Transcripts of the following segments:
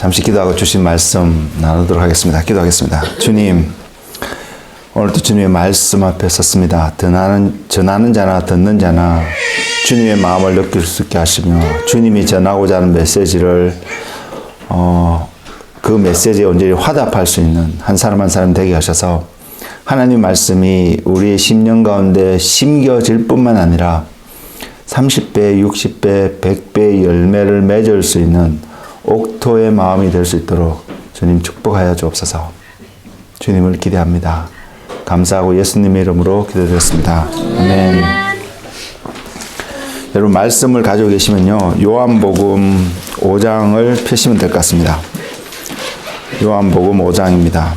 잠시 기도하고 주신 말씀 나누도록 하겠습니다. 기도하겠습니다. 주님, 오늘도 주님의 말씀 앞에 섰습니다. 전하는 자나 듣는 자나 주님의 마음을 느낄 수 있게 하시며 주님이 전하고자 하는 메시지를 그 메시지에 온전히 화답할 수 있는 한 사람 한 사람 되게 하셔서 하나님 말씀이 우리의 심령 가운데 심겨질 뿐만 아니라 30배, 60배, 100배의 열매를 맺을 수 있는 옥토의 마음이 될 수 있도록 주님 축복하여 주옵소서. 주님을 기대합니다. 감사하고 예수님의 이름으로 기도드렸습니다. 아멘. 여러분 말씀을 가지고 계시면요. 요한복음 5장을 펴시면 될 것 같습니다. 요한복음 5장입니다.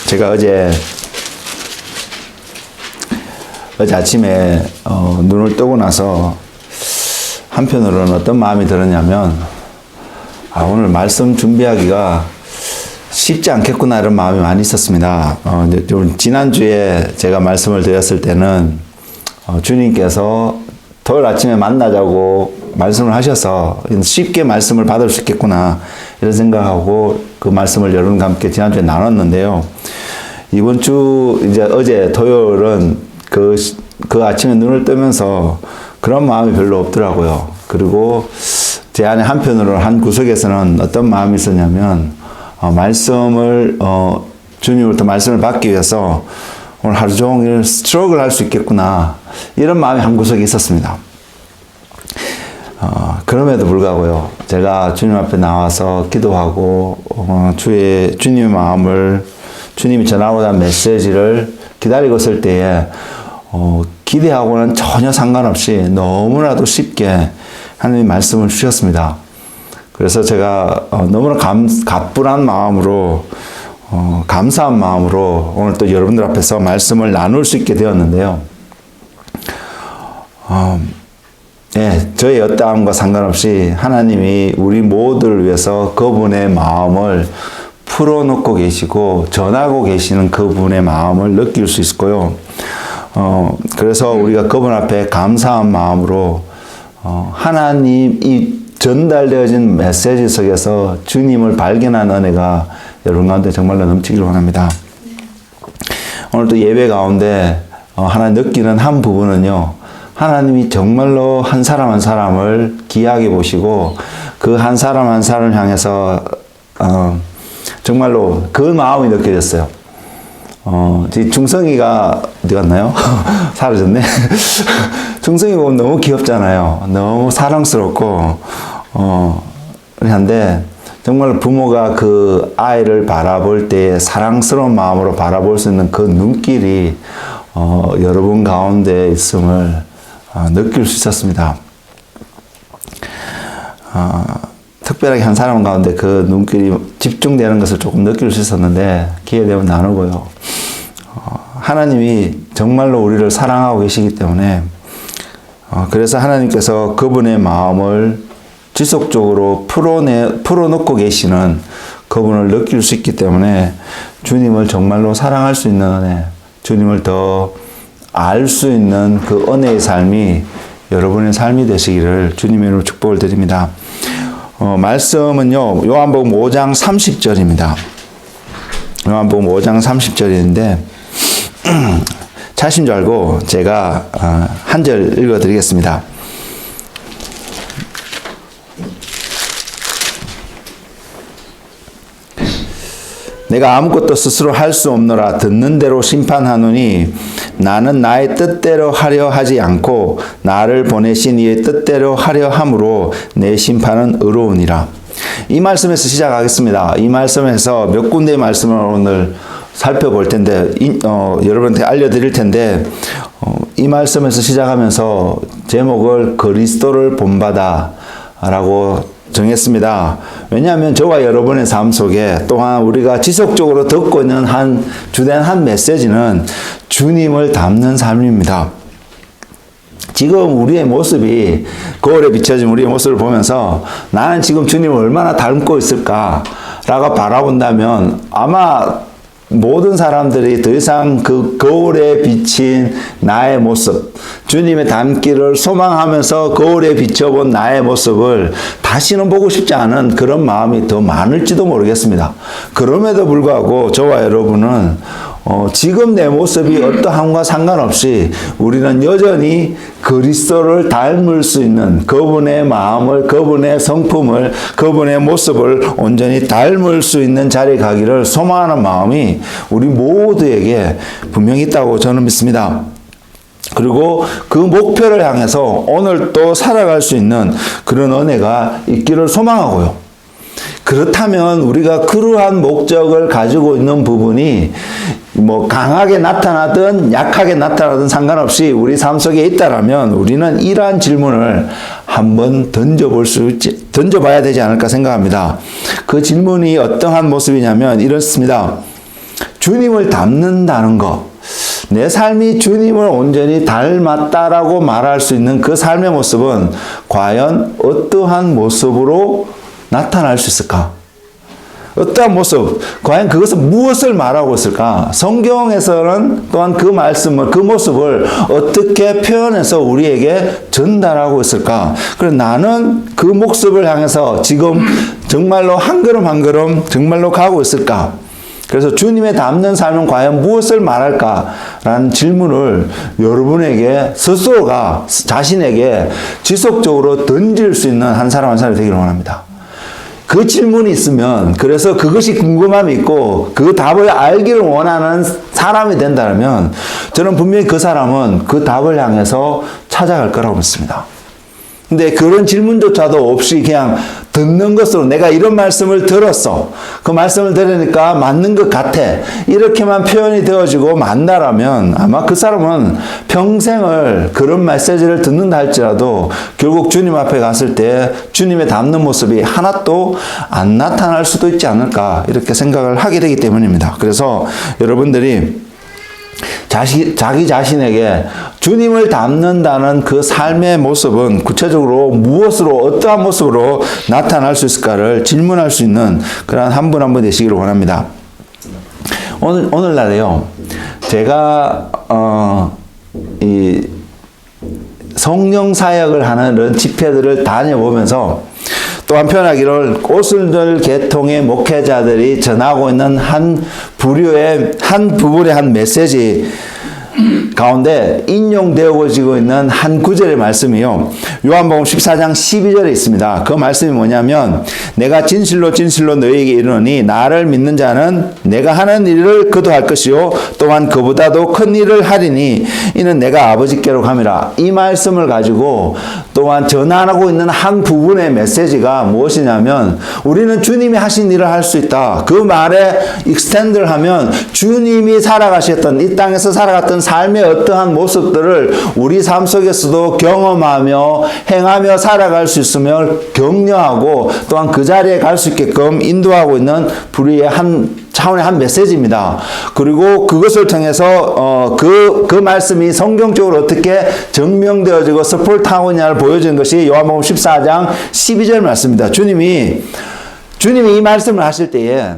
제가 어제 아침에 눈을 뜨고 나서 한편으로는 어떤 마음이 들었냐면 오늘 말씀 준비하기가 쉽지 않겠구나 이런 마음이 많이 있었습니다. 지난주에 제가 말씀을 드렸을 때는 주님께서 토요일 아침에 만나자고 말씀을 하셔서 쉽게 말씀을 받을 수 있겠구나 이런 생각하고 그 말씀을 여러분과 함께 지난주에 나눴는데요. 이번 주 이제 어제 토요일은 그 아침에 눈을 뜨면서 그런 마음이 별로 없더라고요. 그리고 제 안에 한편으로는 한 구석에서는 어떤 마음이 있었냐면 주님으로부터 말씀을 받기 위해서 오늘 하루 종일 스트럭을 할 수 있겠구나 이런 마음이 한 구석에 있었습니다. 그럼에도 불구하고요. 제가 주님 앞에 나와서 기도하고 주님의 마음을 주님이 전하고자 하는 메시지를 기다리고 있을 때에 기대하고는 전혀 상관없이 너무나도 쉽게 하나님의 말씀을 주셨습니다. 그래서 제가 너무나 가뿐한 마음으로 감사한 마음으로 오늘 또 여러분들 앞에서 말씀을 나눌 수 있게 되었는데요. 저의 어떠함과 상관없이 하나님이 우리 모두를 위해서 그분의 마음을 풀어놓고 계시고 전하고 계시는 그분의 마음을 느낄 수 있고요. 그래서 우리가 그분 앞에 감사한 마음으로 하나님이 전달되어진 메시지 속에서 주님을 발견하는 은혜가 여러분 가운데 정말로 넘치기를 원합니다. 오늘 또 예배 가운데 하나 느끼는 한 부분은요. 하나님이 정말로 한 사람 한 사람을 귀하게 보시고 그 한 사람 한 사람을 향해서 정말로 그 마음이 느껴졌어요. 중성이가 어디 갔나요? 사라졌네. 중성이 보면 너무 귀엽잖아요. 너무 사랑스럽고 한데 정말 부모가 그 아이를 바라볼 때 사랑스러운 마음으로 바라볼 수 있는 그 눈길이 여러분 가운데 있음을 느낄 수 있었습니다. 특별하게 한 사람 가운데 그 눈길이 집중되는 것을 조금 느낄 수 있었는데 기회되면 나누고요. 하나님이 정말로 우리를 사랑하고 계시기 때문에 그래서 하나님께서 그분의 마음을 지속적으로 풀어놓고 계시는 그분을 느낄 수 있기 때문에 주님을 정말로 사랑할 수 있는 은혜, 주님을 더 알 수 있는 그 은혜의 삶이 여러분의 삶이 되시기를 주님의 이름으로 축복을 드립니다. 말씀은요, 요한복음 5장 30절입니다. 요한복음 5장 30절인데, 차신 줄 알고 제가 한 절 읽어 드리겠습니다. 내가 아무것도 스스로 할 수 없노라. 듣는 대로 심판하노니 나는 나의 뜻대로 하려 하지 않고 나를 보내신 이의 뜻대로 하려 함으로 내 심판은 의로우니라. 이 말씀에서 시작하겠습니다. 이 말씀에서 몇 군데의 말씀을 오늘 살펴볼 텐데 여러분한테 알려드릴 텐데 이 말씀에서 시작하면서 제목을 그리스도를 본받아 라고 정했습니다. 왜냐하면 저와 여러분의 삶 속에 또한 우리가 지속적으로 듣고 있는 주된 한 메시지는 주님을 닮는 삶입니다. 지금 우리의 모습이 거울에 비춰진 우리의 모습을 보면서 나는 지금 주님을 얼마나 닮고 있을까라고 바라본다면 아마 모든 사람들이 더 이상 그 거울에 비친 나의 모습, 주님의 닮기를 소망하면서 거울에 비춰본 나의 모습을 다시는 보고 싶지 않은 그런 마음이 더 많을지도 모르겠습니다. 그럼에도 불구하고 저와 여러분은 지금 내 모습이 어떠함과 상관없이 우리는 여전히 그리스도를 닮을 수 있는 그분의 마음을, 그분의 성품을, 그분의 모습을 온전히 닮을 수 있는 자리에 가기를 소망하는 마음이 우리 모두에게 분명히 있다고 저는 믿습니다. 그리고 그 목표를 향해서 오늘 또 살아갈 수 있는 그런 은혜가 있기를 소망하고요. 그렇다면 우리가 그러한 목적을 가지고 있는 부분이 뭐 강하게 나타나든 약하게 나타나든 상관없이 우리 삶 속에 있다라면 우리는 이러한 질문을 한번 던져봐야 되지 않을까 생각합니다. 그 질문이 어떠한 모습이냐면 이렇습니다. 주님을 닮는다는 것. 내 삶이 주님을 온전히 닮았다라고 말할 수 있는 그 삶의 모습은 과연 어떠한 모습으로 나타날 수 있을까? 어떠한 모습, 과연 그것은 무엇을 말하고 있을까? 성경에서는 또한 그 말씀을, 그 모습을 어떻게 표현해서 우리에게 전달하고 있을까? 그래서 나는 그 모습을 향해서 지금 정말로 한 걸음 한 걸음 정말로 가고 있을까? 그래서 주님의 닮는 삶은 과연 무엇을 말할까라는 질문을 여러분에게 스스로가 자신에게 지속적으로 던질 수 있는 한 사람 한 사람이 되기를 원합니다. 그 질문이 있으면, 그래서 그것이 궁금함이 있고 그 답을 알기를 원하는 사람이 된다면 저는 분명히 그 사람은 그 답을 향해서 찾아갈 거라고 믿습니다. 근데 그런 질문조차도 없이 그냥 듣는 것으로 내가 이런 말씀을 들었어. 그 말씀을 들으니까 맞는 것 같아. 이렇게만 표현이 되어지고 만다라면 아마 그 사람은 평생을 그런 메시지를 듣는다 할지라도 결국 주님 앞에 갔을 때 주님의 닮는 모습이 하나도 안 나타날 수도 있지 않을까 이렇게 생각을 하게 되기 때문입니다. 그래서 여러분들이 자기 자신에게 주님을 닮는다는 그 삶의 모습은 구체적으로 무엇으로 어떠한 모습으로 나타날 수 있을까를 질문할 수 있는 그런 한 분 한 분 되시기를 원합니다. 오늘날에요. 제가 이 성령 사역을 하는 이런 집회들을 다녀보면서 또 한편하기를 오순절 계통의 목회자들이 전하고 있는 한 부류의 한 부분의 한 메시지 가운데 인용되어지고 있는 한 구절의 말씀이요. 요한복음 14장 12절에 있습니다. 그 말씀이 뭐냐면 내가 진실로 진실로 너희에게 이르노니 나를 믿는 자는 내가 하는 일을 그도 할 것이요 또한 그보다도 큰 일을 하리니 이는 내가 아버지께로 감이라. 이 말씀을 가지고 또한 전하고 있는 한 부분의 메시지가 무엇이냐면 우리는 주님이 하신 일을 할 수 있다. 그 말에 익스텐드를 하면 주님이 살아가셨던 이 땅에서 살아갔던 삶의 어떠한 모습들을 우리 삶 속에서도 경험하며 행하며 살아갈 수 있음을 격려하고 또한 그 자리에 갈 수 있게끔 인도하고 있는 불의의 한 차원의 한 메시지입니다. 그리고 그것을 통해서 그 말씀이 성경적으로 어떻게 증명되어지고 서포트하고 있냐를 보여주는 것이 요한복음 14장 12절 말씀입니다. 주님이 이 말씀을 하실 때에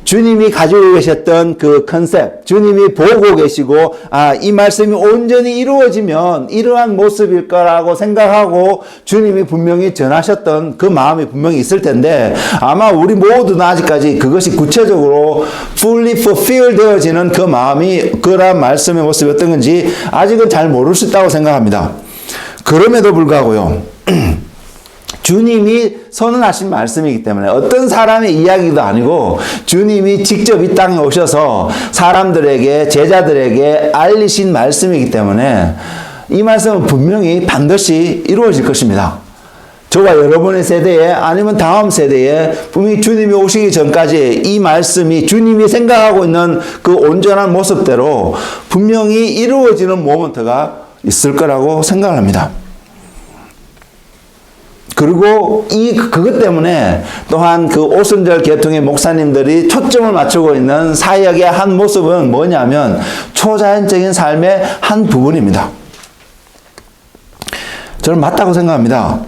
주님이 가지고 계셨던 그 컨셉, 주님이 보고 계시고 이 말씀이 온전히 이루어지면 이러한 모습일 거라고 생각하고 주님이 분명히 전하셨던 그 마음이 분명히 있을 텐데 아마 우리 모두는 아직까지 그것이 구체적으로 fully fulfill 되어지는 그 마음이 그러한 말씀의 모습이 어떤 건지 아직은 잘 모를 수 있다고 생각합니다. 그럼에도 불구하고요. 주님이 선언하신 말씀이기 때문에 어떤 사람의 이야기도 아니고 주님이 직접 이 땅에 오셔서 사람들에게 제자들에게 알리신 말씀이기 때문에 이 말씀은 분명히 반드시 이루어질 것입니다. 저와 여러분의 세대에 아니면 다음 세대에 분명히 주님이 오시기 전까지 이 말씀이 주님이 생각하고 있는 그 온전한 모습대로 분명히 이루어지는 모먼트가 있을 거라고 생각을 합니다. 그리고 그것 때문에 또한 그 오순절 계통의 목사님들이 초점을 맞추고 있는 사역의 한 모습은 뭐냐면 초자연적인 삶의 한 부분입니다. 저는 맞다고 생각합니다.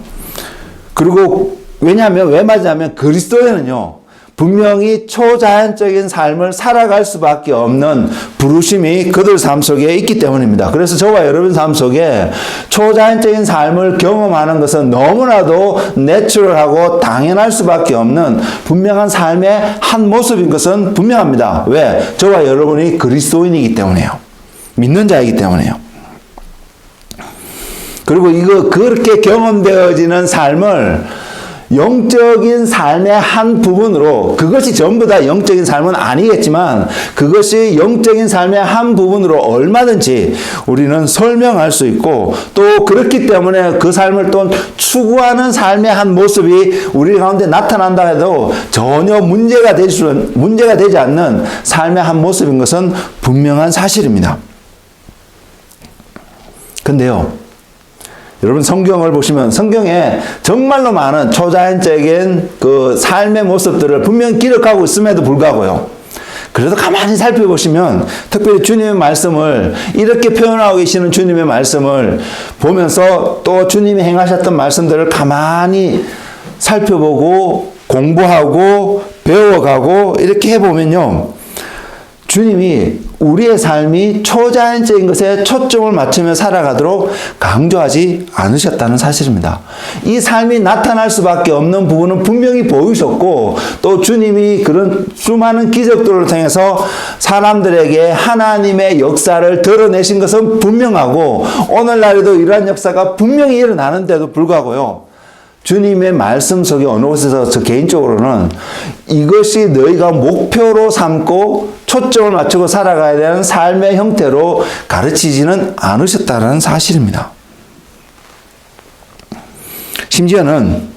그리고 왜냐하면 왜 맞냐면 그리스도에는요 분명히 초자연적인 삶을 살아갈 수밖에 없는 부르심이 그들 삶 속에 있기 때문입니다. 그래서 저와 여러분 삶 속에 초자연적인 삶을 경험하는 것은 너무나도 내추럴하고 당연할 수밖에 없는 분명한 삶의 한 모습인 것은 분명합니다. 왜? 저와 여러분이 그리스도인이기 때문에요. 믿는 자이기 때문에요. 그리고 그렇게 경험되어지는 삶을 영적인 삶의 한 부분으로, 그것이 전부 다 영적인 삶은 아니겠지만 그것이 영적인 삶의 한 부분으로 얼마든지 우리는 설명할 수 있고, 또 그렇기 때문에 그 삶을 또 추구하는 삶의 한 모습이 우리 가운데 나타난다 해도 전혀 문제가 되지 않는 삶의 한 모습인 것은 분명한 사실입니다. 근데요, 여러분 성경을 보시면 성경에 정말로 많은 초자연적인 그 삶의 모습들을 분명히 기록하고 있음에도 불구하고요, 그래도 가만히 살펴보시면 특별히 주님의 말씀을 이렇게 표현하고 계시는 주님의 말씀을 보면서 또 주님이 행하셨던 말씀들을 가만히 살펴보고 공부하고 배워가고 이렇게 해보면요, 주님이 우리의 삶이 초자연적인 것에 초점을 맞추며 살아가도록 강조하지 않으셨다는 사실입니다. 이 삶이 나타날 수밖에 없는 부분은 분명히 보이셨고, 또 주님이 그런 수많은 기적들을 통해서 사람들에게 하나님의 역사를 드러내신 것은 분명하고, 오늘날에도 이러한 역사가 분명히 일어나는데도 불구하고요, 주님의 말씀 속에 어느 곳에서 저 개인적으로는 이것이 너희가 목표로 삼고 초점을 맞추고 살아가야 되는 삶의 형태로 가르치지는 않으셨다는 사실입니다. 심지어는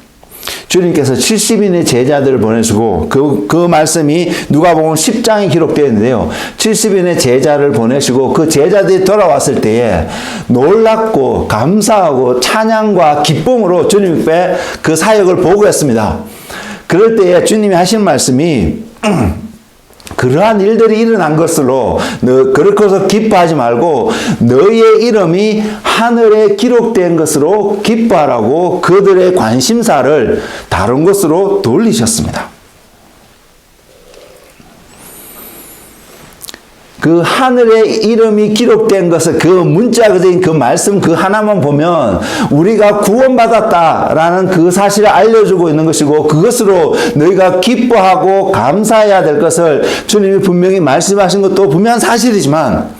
주님께서 70인의 제자들을 보내시고 그 말씀이 누가복음 10장에 기록되어 있는데요. 70인의 제자를 보내시고 그 제자들이 돌아왔을 때에 놀랍고 감사하고 찬양과 기쁨으로 주님 앞에 그 사역을 보고했습니다. 그럴 때에 주님이 하신 말씀이 그러한 일들이 일어난 것으로 그렇게서 기뻐하지 말고 너희의 이름이 하늘에 기록된 것으로 기뻐하라고 그들의 관심사를 다른 것으로 돌리셨습니다. 그 하늘에 이름이 기록된 것을, 그 문자 그대인 그 말씀 그 하나만 보면 우리가 구원받았다라는 그 사실을 알려주고 있는 것이고, 그것으로 너희가 기뻐하고 감사해야 될 것을 주님이 분명히 말씀하신 것도 분명한 사실이지만,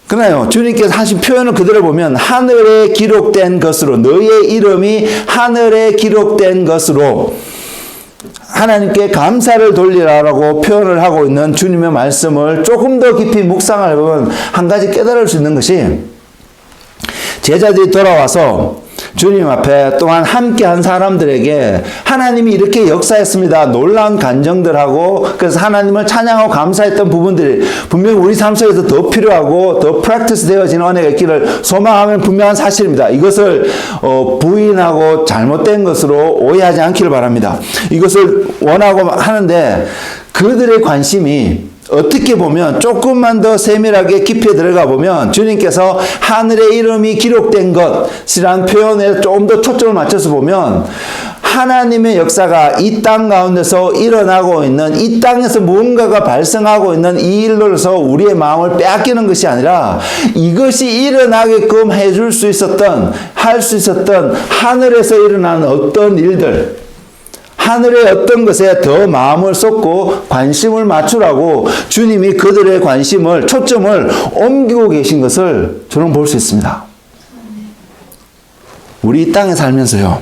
그러나요, 주님께서 하신 표현을 그대로 보면 하늘에 기록된 것으로, 너희의 이름이 하늘에 기록된 것으로 하나님께 감사를 돌리라라고 표현을 하고 있는 주님의 말씀을 조금 더 깊이 묵상을 해보면 한 가지 깨달을 수 있는 것이, 제자들이 돌아와서 주님 앞에 또한 함께한 사람들에게 하나님이 이렇게 역사했습니다, 놀라운 간증들하고, 그래서 하나님을 찬양하고 감사했던 부분들이 분명히 우리 삶 속에서 더 필요하고 더 프랙티스 되어지는 은혜가 있기를 소망하면 분명한 사실입니다. 이것을 부인하고 잘못된 것으로 오해하지 않기를 바랍니다. 이것을 원하고 하는데, 그들의 관심이 어떻게 보면 조금만 더 세밀하게 깊이 들어가 보면 주님께서 하늘의 이름이 기록된 것이라는 표현에 조금 더 초점을 맞춰서 보면, 하나님의 역사가 이 땅 가운데서 일어나고 있는, 이 땅에서 무언가가 발생하고 있는 이 일로서 우리의 마음을 빼앗기는 것이 아니라, 이것이 일어나게끔 해줄 수 있었던, 할 수 있었던 하늘에서 일어나는 어떤 일들, 하늘의 어떤 것에 더 마음을 쏟고 관심을 맞추라고 주님이 그들의 관심을, 초점을 옮기고 계신 것을 저는 볼 수 있습니다. 우리 이 땅에 살면서요,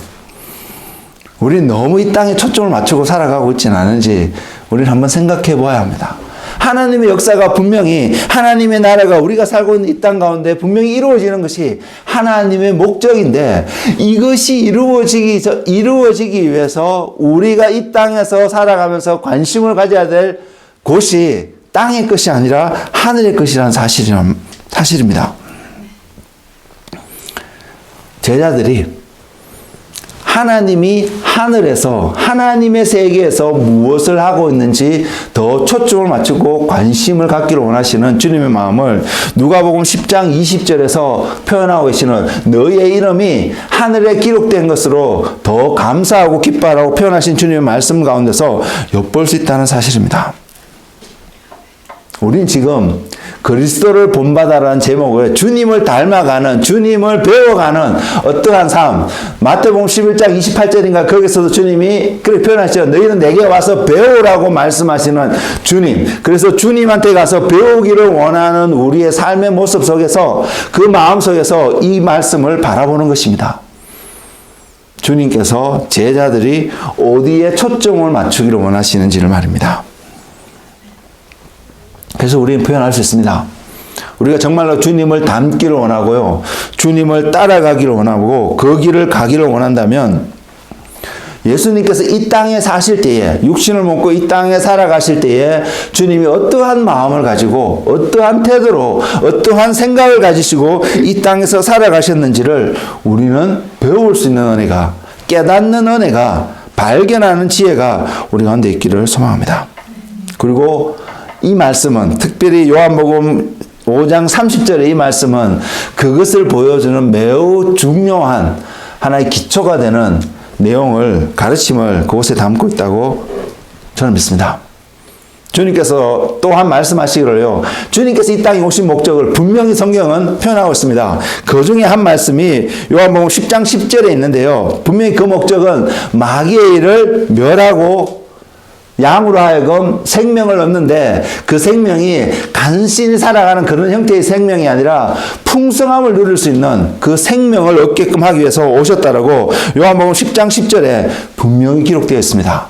우리 너무 이 땅에 초점을 맞추고 살아가고 있지는 않은지 우리는 한번 생각해 보아야 합니다. 하나님의 역사가 분명히, 하나님의 나라가 우리가 살고 있는 이 땅 가운데 분명히 이루어지는 것이 하나님의 목적인데, 이것이 이루어지기 위해서 우리가 이 땅에서 살아가면서 관심을 가져야 될 곳이 땅의 것이 아니라 하늘의 것이라는 사실입니다. 제자들이 하나님이 하늘에서 하나님의 세계에서 무엇을 하고 있는지 더 초점을 맞추고 관심을 갖기를 원하시는 주님의 마음을 누가복음 10장 20절에서 표현하고 계시는 너희의 이름이 하늘에 기록된 것으로 더 감사하고 기뻐하라고 표현하신 주님의 말씀 가운데서 엿볼 수 있다는 사실입니다. 우린 지금 그리스도를 본받아라는 제목을 주님을 닮아가는, 주님을 배워가는 어떠한 삶, 마태복음 11장 28절인가 거기서도 주님이 그렇게 표현하시죠. 너희는 내게 와서 배우라고 말씀하시는 주님. 그래서 주님한테 가서 배우기를 원하는 우리의 삶의 모습 속에서 그 마음 속에서 이 말씀을 바라보는 것입니다. 주님께서 제자들이 어디에 초점을 맞추기를 원하시는지를 말입니다. 그래서 우리는 표현할 수 있습니다. 우리가 정말로 주님을 닮기를 원하고요. 주님을 따라가기를 원하고 그 길을 가기를 원한다면 예수님께서 이 땅에 사실 때에 육신을 먹고 이 땅에 살아가실 때에 주님이 어떠한 마음을 가지고 어떠한 태도로 어떠한 생각을 가지시고 이 땅에서 살아가셨는지를 우리는 배울 수 있는 은혜가, 깨닫는 은혜가, 발견하는 지혜가 우리 가운데 있기를 소망합니다. 그리고 이 말씀은 특별히 요한복음 5장 30절의 이 말씀은 그것을 보여주는 매우 중요한 하나의 기초가 되는 내용을, 가르침을 그곳에 담고 있다고 저는 믿습니다. 주님께서 또한 말씀하시기를요. 주님께서 이 땅에 오신 목적을 분명히 성경은 표현하고 있습니다. 그 중에 한 말씀이 요한복음 10장 10절에 있는데요. 분명히 그 목적은 마귀의 일을 멸하고 양으로 하여금 생명을 얻는데 그 생명이 간신히 살아가는 그런 형태의 생명이 아니라 풍성함을 누릴 수 있는 그 생명을 얻게끔 하기 위해서 오셨다라고 요한복음 10장 10절에 분명히 기록되어 있습니다.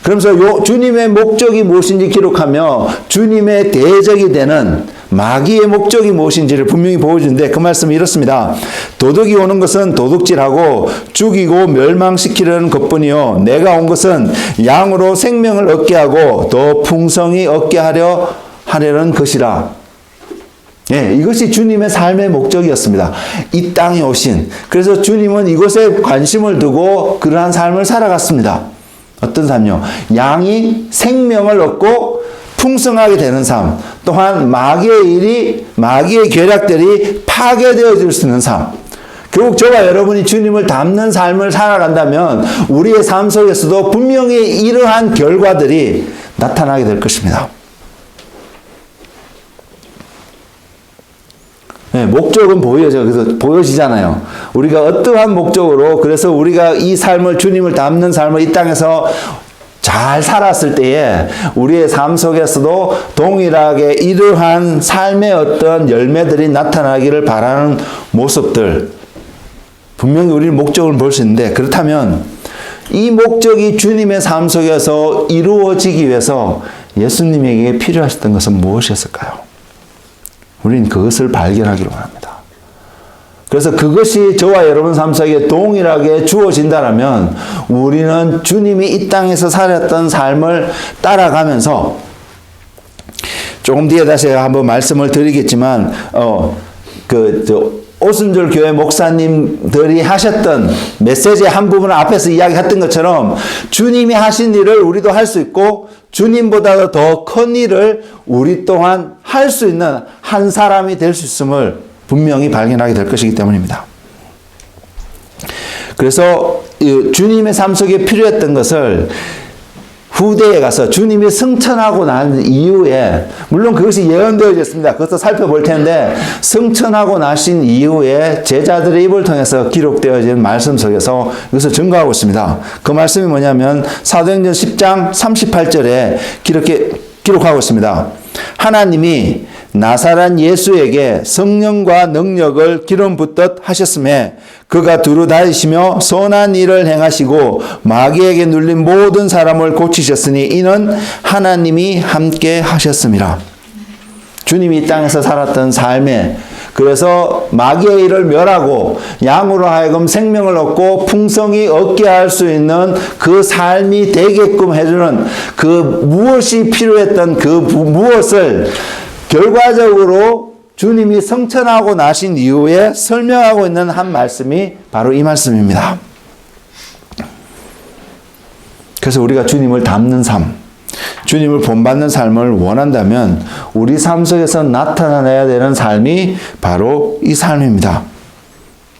그러면서 주님의 목적이 무엇인지 기록하며 주님의 대적이 되는 마귀의 목적이 무엇인지를 분명히 보여주는데 그 말씀이 이렇습니다. 도둑이 오는 것은 도둑질하고 죽이고 멸망시키려는 것뿐이요 내가 온 것은 양으로 생명을 얻게 하고 더 풍성히 얻게 하려는 것이라. 예, 이것이 주님의 삶의 목적이었습니다. 이 땅에 오신. 그래서 주님은 이곳에 관심을 두고 그러한 삶을 살아갔습니다. 어떤 삶이요? 양이 생명을 얻고 풍성하게 되는 삶, 또한 마귀의 계략들이 파괴되어질 수 있는 삶. 결국 저와 여러분이 주님을 닮는 삶을 살아간다면 우리의 삶 속에서도 분명히 이러한 결과들이 나타나게 될 것입니다. 네, 목적은 그래서 보여지잖아요. 우리가 어떠한 목적으로, 그래서 우리가 이 삶을, 주님을 닮는 삶을 이 땅에서 잘 살았을 때에 우리의 삶 속에서도 동일하게 이러한 삶의 어떤 열매들이 나타나기를 바라는 모습들, 분명히 우리는 목적을 볼 수 있는데, 그렇다면 이 목적이 주님의 삶 속에서 이루어지기 위해서 예수님에게 필요하셨던 것은 무엇이었을까요? 우리는 그것을 발견하기를 원합니다. 그래서 그것이 저와 여러분 삶 속에 동일하게 주어진다면 우리는 주님이 이 땅에서 살았던 삶을 따라가면서, 조금 뒤에 다시 한번 말씀을 드리겠지만 오순절 교회 목사님들이 하셨던 메시지의 한 부분을 앞에서 이야기했던 것처럼 주님이 하신 일을 우리도 할 수 있고 주님보다 더 큰 일을 우리 또한 할 수 있는 한 사람이 될 수 있음을 분명히 발견하게 될 것이기 때문입니다. 그래서 주님의 삶 속에 필요했던 것을 후대에 가서 주님이 승천하고 난 이후에, 물론 그것이 예언되어졌습니다. 그것도 살펴볼 텐데, 승천하고 나신 이후에 제자들의 입을 통해서 기록되어진 말씀 속에서 이것을 증거하고 있습니다. 그 말씀이 뭐냐면 사도행전 10장 38절에 기록하고 있습니다. 하나님이 나사렛 예수에게 성령과 능력을 기름 붓듯 하셨음에 그가 두루 다니시며 선한 일을 행하시고 마귀에게 눌린 모든 사람을 고치셨으니 이는 하나님이 함께 하셨음이라. 주님이 이 땅에서 살았던 삶에, 그래서 마귀의 일을 멸하고 양으로 하여금 생명을 얻고 풍성히 얻게 할 수 있는 그 삶이 되게끔 해주는 그 무엇이 필요했던 그 무엇을 결과적으로 주님이 성천하고 나신 이후에 설명하고 있는 한 말씀이 바로 이 말씀입니다. 그래서 우리가 주님을 닮는 삶, 주님을 본받는 삶을 원한다면 우리 삶 속에서 나타나야 되는 삶이 바로 이 삶입니다.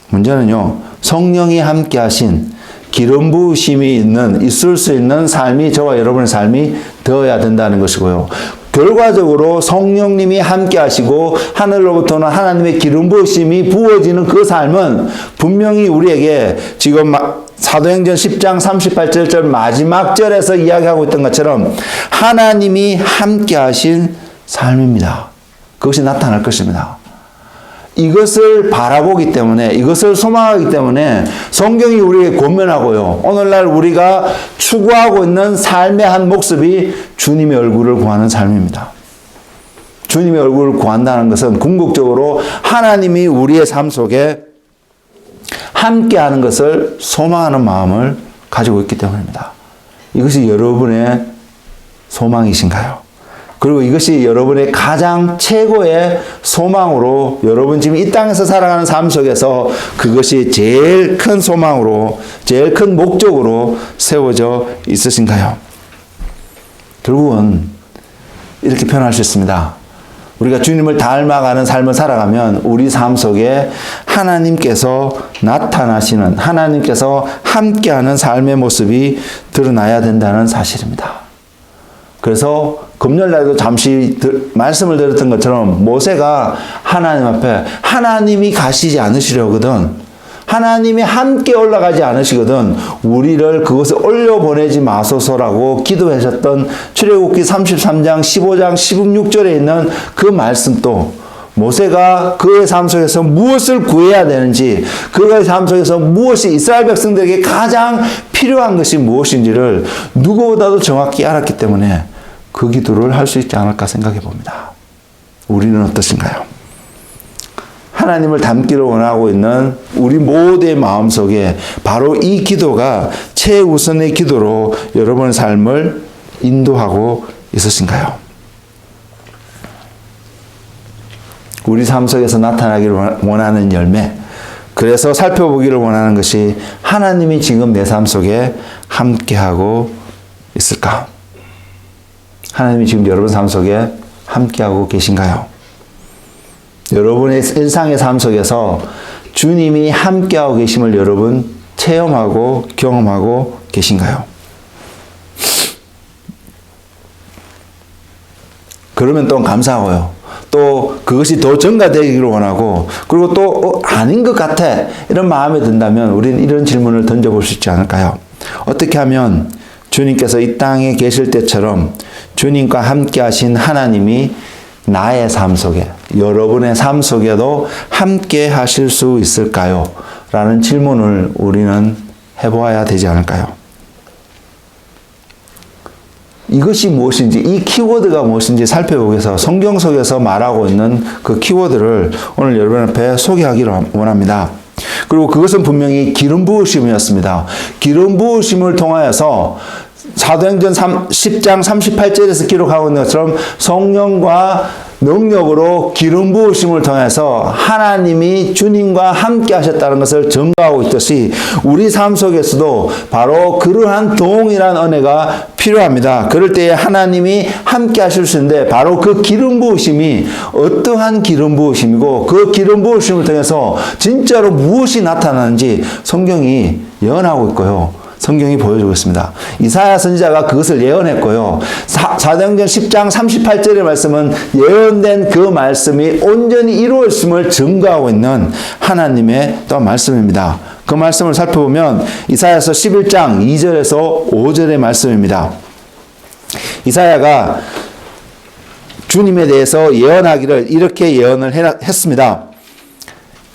문제는요, 성령이 함께 하신 기름 부으심이 있을 수 있는 삶이 저와 여러분의 삶이 되어야 된다는 것이고요. 결과적으로 성령님이 함께 하시고 하늘로부터는 하나님의 기름 부으심이 부어지는 그 삶은 분명히 우리에게 지금 사도행전 10장 38절 마지막 절에서 이야기하고 있던 것처럼 하나님이 함께 하신 삶입니다. 그것이 나타날 것입니다. 이것을 바라보기 때문에, 이것을 소망하기 때문에 성경이 우리에게 권면하고요. 오늘날 우리가 추구하고 있는 삶의 한 모습이 주님의 얼굴을 구하는 삶입니다. 주님의 얼굴을 구한다는 것은 궁극적으로 하나님이 우리의 삶 속에 함께하는 것을 소망하는 마음을 가지고 있기 때문입니다. 이것이 여러분의 소망이신가요? 그리고 이것이 여러분의 가장 최고의 소망으로 여러분 지금 이 땅에서 살아가는 삶 속에서 그것이 제일 큰 소망으로, 제일 큰 목적으로 세워져 있으신가요? 결국은 이렇게 표현할 수 있습니다. 우리가 주님을 닮아가는 삶을 살아가면 우리 삶 속에 하나님께서 나타나시는, 하나님께서 함께하는 삶의 모습이 드러나야 된다는 사실입니다. 그래서 금요일날도 잠시 말씀을 드렸던 것처럼 모세가 하나님 앞에 하나님이 가시지 않으시려거든, 하나님이 함께 올라가지 않으시거든 우리를 그곳에 올려보내지 마소서라고 기도하셨던 출애굽기 33장 15장 16절에 있는 그 말씀도 모세가 그의 삶 속에서 무엇을 구해야 되는지, 그의 삶 속에서 무엇이 이스라엘 백성들에게 가장 필요한 것이 무엇인지를 누구보다도 정확히 알았기 때문에 그 기도를 할 수 있지 않을까 생각해 봅니다. 우리는 어떠신가요? 하나님을 닮기를 원하고 있는 우리 모두의 마음속에 바로 이 기도가 최우선의 기도로 여러분의 삶을 인도하고 있으신가요? 우리 삶 속에서 나타나기를 원하는 열매, 그래서 살펴보기를 원하는 것이 하나님이 지금 내 삶 속에 함께하고 있을까? 하나님이 지금 여러분 삶 속에 함께하고 계신가요? 여러분의 일상의 삶 속에서 주님이 함께하고 계심을 여러분 체험하고 경험하고 계신가요? 그러면 또 감사하고요. 또 그것이 더 증가되기를 원하고, 그리고 또 아닌 것 같아 이런 마음이 든다면 우리는 이런 질문을 던져볼 수 있지 않을까요? 어떻게 하면 주님께서 이 땅에 계실 때처럼 주님과 함께 하신 하나님이 나의 삶 속에, 여러분의 삶 속에도 함께 하실 수 있을까요? 라는 질문을 우리는 해보아야 되지 않을까요? 이것이 무엇인지, 이 키워드가 무엇인지 살펴보기 위해서 성경 속에서 말하고 있는 그 키워드를 오늘 여러분 앞에 소개하기를 원합니다. 그리고 그것은 분명히 기름 부으심이었습니다. 기름 부으심을 통하여서 사도행전 10장 38절에서 기록하고 있는 것처럼 성령과 능력으로 기름 부으심을 통해서 하나님이 주님과 함께 하셨다는 것을 증거하고 있듯이 우리 삶 속에서도 바로 그러한 동일한 은혜가 필요합니다. 그럴 때에 하나님이 함께 하실 수 있는데 바로 그 기름 부으심이 어떠한 기름 부으심이고 그 기름 부으심을 통해서 진짜로 무엇이 나타나는지 성경이 예언하고 있고요. 성경이 보여주고 있습니다. 이사야 선지자가 그것을 예언했고요. 사도행전 10장 38절의 말씀은 예언된 그 말씀이 온전히 이루어졌음을 증거하고 있는 하나님의 또 말씀입니다. 그 말씀을 살펴보면 이사야서 11장 2절에서 5절의 말씀입니다. 이사야가 주님에 대해서 예언하기를 이렇게 예언을 했습니다.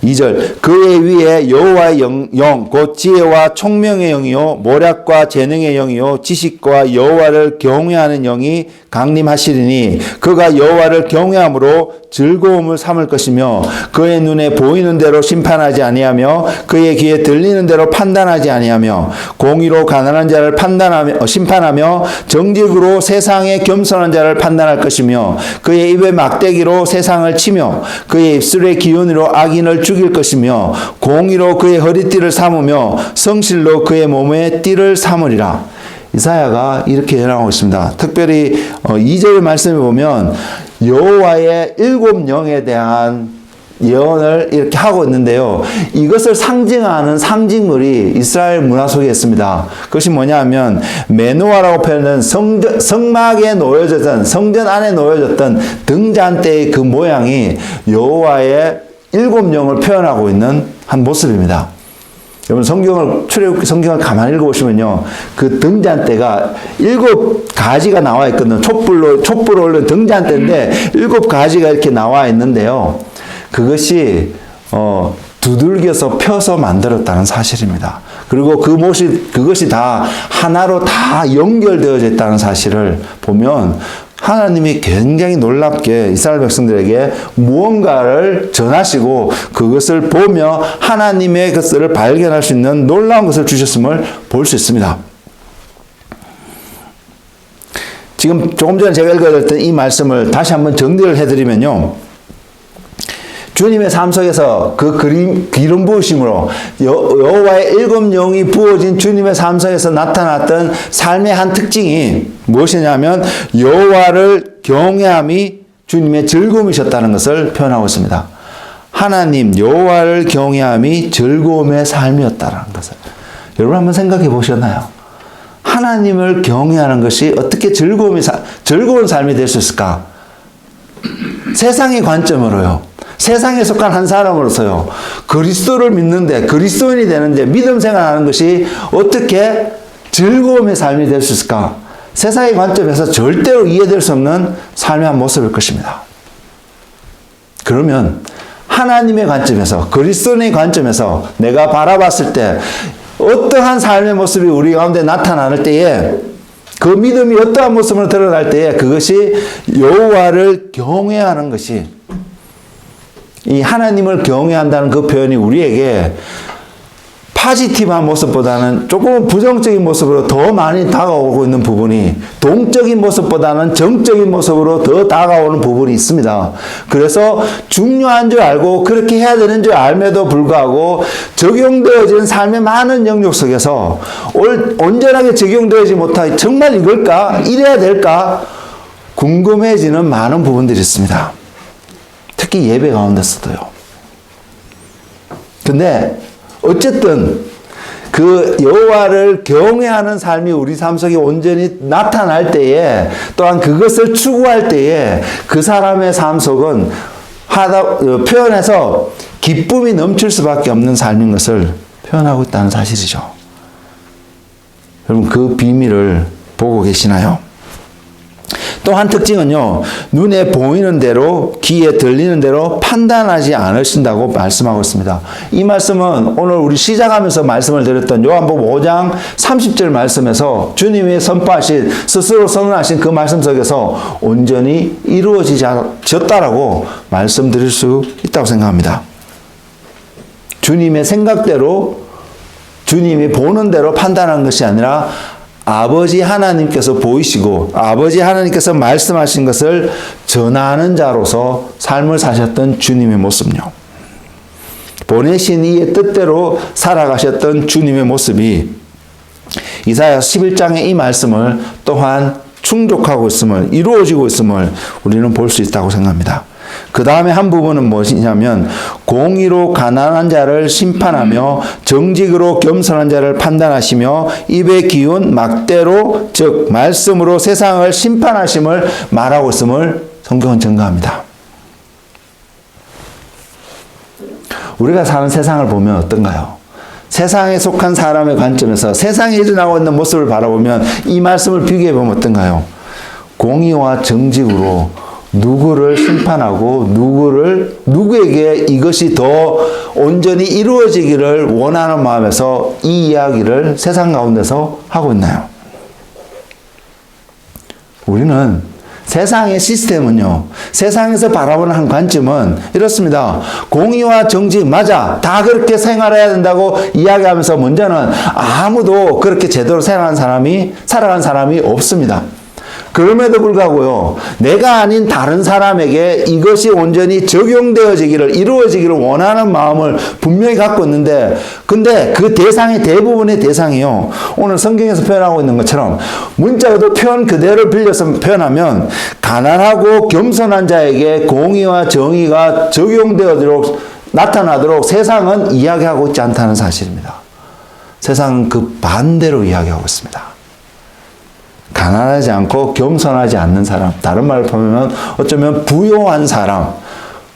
2절 그의 위에 여호와의 영 곧 지혜와 총명의 영이요 모략과 재능의 영이요 지식과 여호와를 경외하는 영이 강림하시리니 그가 여호와를 경외함으로 즐거움을 삼을 것이며 그의 눈에 보이는 대로 심판하지 아니하며 그의 귀에 들리는 대로 판단하지 아니하며 공의로 가난한 자를 심판하며 정직으로 세상에 겸손한 자를 판단할 것이며 그의 입의 막대기로 세상을 치며 그의 입술의 기운으로 악인을 죽일 것이며 공의로 그의 허리띠를 삼으며 성실로 그의 몸에 띠를 삼으리라. 이사야가 이렇게 예언하고 있습니다. 특별히 2절 말씀에 보면 여호와의 7 영에 대한 예언을 이렇게 하고 있는데요. 이것을 상징하는 상징물이 이스라엘 문화 속에 있습니다. 그것이 뭐냐면 메노아라고 표현하는 성막에 놓여졌던, 성전 안에 놓여졌던 등잔대의 그 모양이 여호와의 7 영을 표현하고 있는 한 모습입니다. 여러분 성경을 가만히 읽어보시면요, 그 등잔대가 7가지가 나와 있거든요. 촛불로 올린 등잔대인데 7가지가 이렇게 나와 있는데요. 그것이 두들겨서 펴서 만들었다는 사실입니다. 그리고 그것이 다 하나로 다 연결되어져 있다는 사실을 보면 하나님이 굉장히 놀랍게 이스라엘 백성들에게 무언가를 전하시고 그것을 보며 하나님의 것을 발견할 수 있는 놀라운 것을 주셨음을 볼 수 있습니다. 지금 조금 전에 제가 읽어드렸던 이 말씀을 다시 한번 정리를 해드리면요. 주님의 삶 속에서 그 기름 부으심으로 여호와의 7 영이 부어진 주님의 삶 속에서 나타났던 삶의 한 특징이 무엇이냐면 여호와를 경외함이 주님의 즐거움이셨다는 것을 표현하고 있습니다. 하나님 여호와를 경외함이 즐거움의 삶이었다는 것을 여러분 한번 생각해 보셨나요? 하나님을 경외하는 것이 어떻게 즐거운 삶이 될 수 있을까? 세상의 관점으로요. 세상에 속한 한 사람으로서요. 그리스도를 믿는데 그리스도인이 되는데 믿음 생활하는 것이 어떻게 즐거움의 삶이 될 수 있을까? 세상의 관점에서 절대로 이해될 수 없는 삶의 한 모습일 것입니다. 그러면 하나님의 관점에서 그리스도인의 관점에서 내가 바라봤을 때 어떠한 삶의 모습이 우리 가운데 나타날 때에 그 믿음이 어떠한 모습으로 드러날 때에 그것이 여호와를 경외하는 것이 이 하나님을 경외한다는 그 표현이 우리에게 파지티브한 모습보다는 조금 부정적인 모습으로 더 많이 다가오고 있는 부분이 동적인 모습보다는 정적인 모습으로 더 다가오는 부분이 있습니다. 그래서 중요한 줄 알고 그렇게 해야 되는 줄 알면도 불구하고 적용되어진 삶의 많은 영역 속에서 온전하게 적용되어지지 못하게 정말 이걸까? 이래야 될까? 궁금해지는 많은 부분들이 있습니다. 특히 예배 가운데서도요. 근데 어쨌든 그 여호와를 경외하는 삶이 우리 삶 속에 온전히 나타날 때에 또한 그것을 추구할 때에 그 사람의 삶 속은 표현해서 기쁨이 넘칠 수밖에 없는 삶인 것을 표현하고 있다는 사실이죠. 여러분 그 비밀을 보고 계시나요? 또 한 특징은요, 눈에 보이는 대로, 귀에 들리는 대로 판단하지 않으신다고 말씀하고 있습니다. 이 말씀은 오늘 우리 시작하면서 말씀을 드렸던 요한복음 5장 30절 말씀에서 주님이 선포하신, 스스로 선언하신 그 말씀 속에서 온전히 이루어지셨다라고 말씀드릴 수 있다고 생각합니다. 주님의 생각대로, 주님이 보는 대로 판단한 것이 아니라 아버지 하나님께서 보이시고 아버지 하나님께서 말씀하신 것을 전하는 자로서 삶을 사셨던 주님의 모습요. 보내신 이의 뜻대로 살아가셨던 주님의 모습이 이사야 11장의 이 말씀을 또한 충족하고 있음을, 이루어지고 있음을 우리는 볼 수 있다고 생각합니다. 그 다음에 한 부분은 무엇이냐면 공의로 가난한 자를 심판하며 정직으로 겸손한 자를 판단하시며 입의 기운 막대로 즉 말씀으로 세상을 심판하심을 말하고 있음을 성경은 증거합니다. 우리가 사는 세상을 보면 어떤가요? 세상에 속한 사람의 관점에서 세상에 일어나고 있는 모습을 바라보면 이 말씀을 비교해보면 어떤가요? 공의와 정직으로 누구를 심판하고 누구에게 이것이 더 온전히 이루어지기를 원하는 마음에서 이 이야기를 세상 가운데서 하고 있나요? 우리는 세상의 시스템은요, 세상에서 바라보는 한 관점은 이렇습니다. 공의와 정직, 맞아. 다 그렇게 생활해야 된다고 이야기하면서 먼저는 아무도 그렇게 제대로 살아간 사람이 없습니다. 그럼에도 불구하고요, 내가 아닌 다른 사람에게 이것이 온전히 적용되어지기를, 이루어지기를 원하는 마음을 분명히 갖고 있는데, 근데 그 대상의 대부분의 대상이요, 오늘 성경에서 표현하고 있는 것처럼 문자도 표현 그대로 빌려서 표현하면 가난하고 겸손한 자에게 공의와 정의가 적용되어도록 나타나도록 세상은 이야기하고 있지 않다는 사실입니다. 세상은 그 반대로 이야기하고 있습니다. 가난하지 않고 겸손하지 않는 사람, 다른 말로 보면 어쩌면 부요한 사람,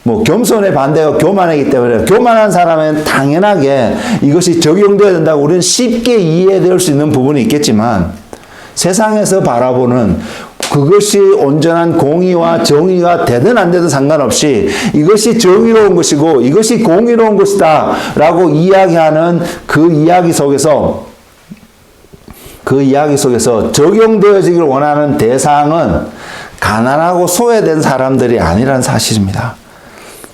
뭐 겸손의 반대가 교만이기 때문에 교만한 사람은 당연하게 이것이 적용되어야 된다고 우리는 쉽게 이해될 수 있는 부분이 있겠지만, 세상에서 바라보는 그것이 온전한 공의와 정의가 되든 안 되든 상관없이 이것이 정의로운 것이고 이것이 공의로운 것이다 라고 이야기하는 그 이야기 속에서 적용되어지기를 원하는 대상은 가난하고 소외된 사람들이 아니라는 사실입니다.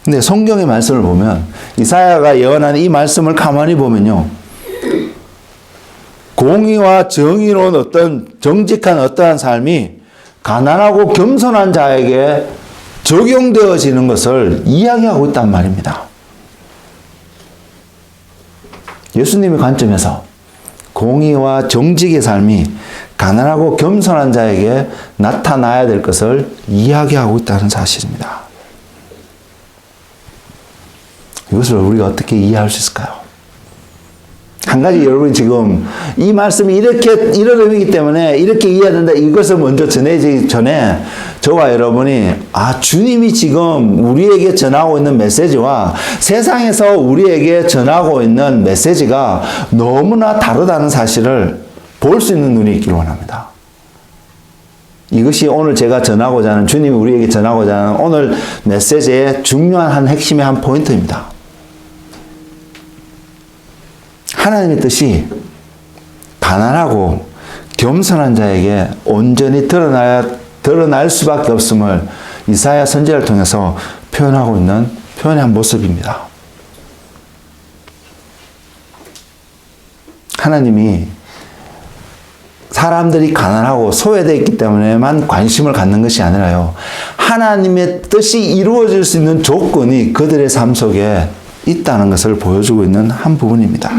근데 성경의 말씀을 보면, 이사야가 예언한 이 말씀을 가만히 보면요, 공의와 정의로운 어떤 정직한 어떠한 삶이 가난하고 겸손한 자에게 적용되어지는 것을 이야기하고 있단 말입니다. 예수님의 관점에서 공의와 정직의 삶이 가난하고 겸손한 자에게 나타나야 될 것을 이야기하고 있다는 사실입니다. 이것을 우리가 어떻게 이해할 수 있을까요? 한 가지, 여러분이 지금 이 말씀이 이런 의미이기 때문에 이렇게 이해해야 된다, 이것을 먼저 전해지기 전에 저와 여러분이 주님이 지금 우리에게 전하고 있는 메시지와 세상에서 우리에게 전하고 있는 메시지가 너무나 다르다는 사실을 볼 수 있는 눈이 있기를 원합니다. 이것이 오늘 제가 전하고자 하는, 주님이 우리에게 전하고자 하는 오늘 메시지의 중요한 한 핵심의 한 포인트입니다. 하나님의 뜻이 가난하고 겸손한 자에게 온전히 드러날 수밖에 없음을 이사야 선지자를 통해서 표현하고 있는 표현의 한 모습입니다. 하나님이 사람들이 가난하고 소외되어 있기 때문에만 관심을 갖는 것이 아니라요, 하나님의 뜻이 이루어질 수 있는 조건이 그들의 삶 속에 있다는 것을 보여주고 있는 한 부분입니다.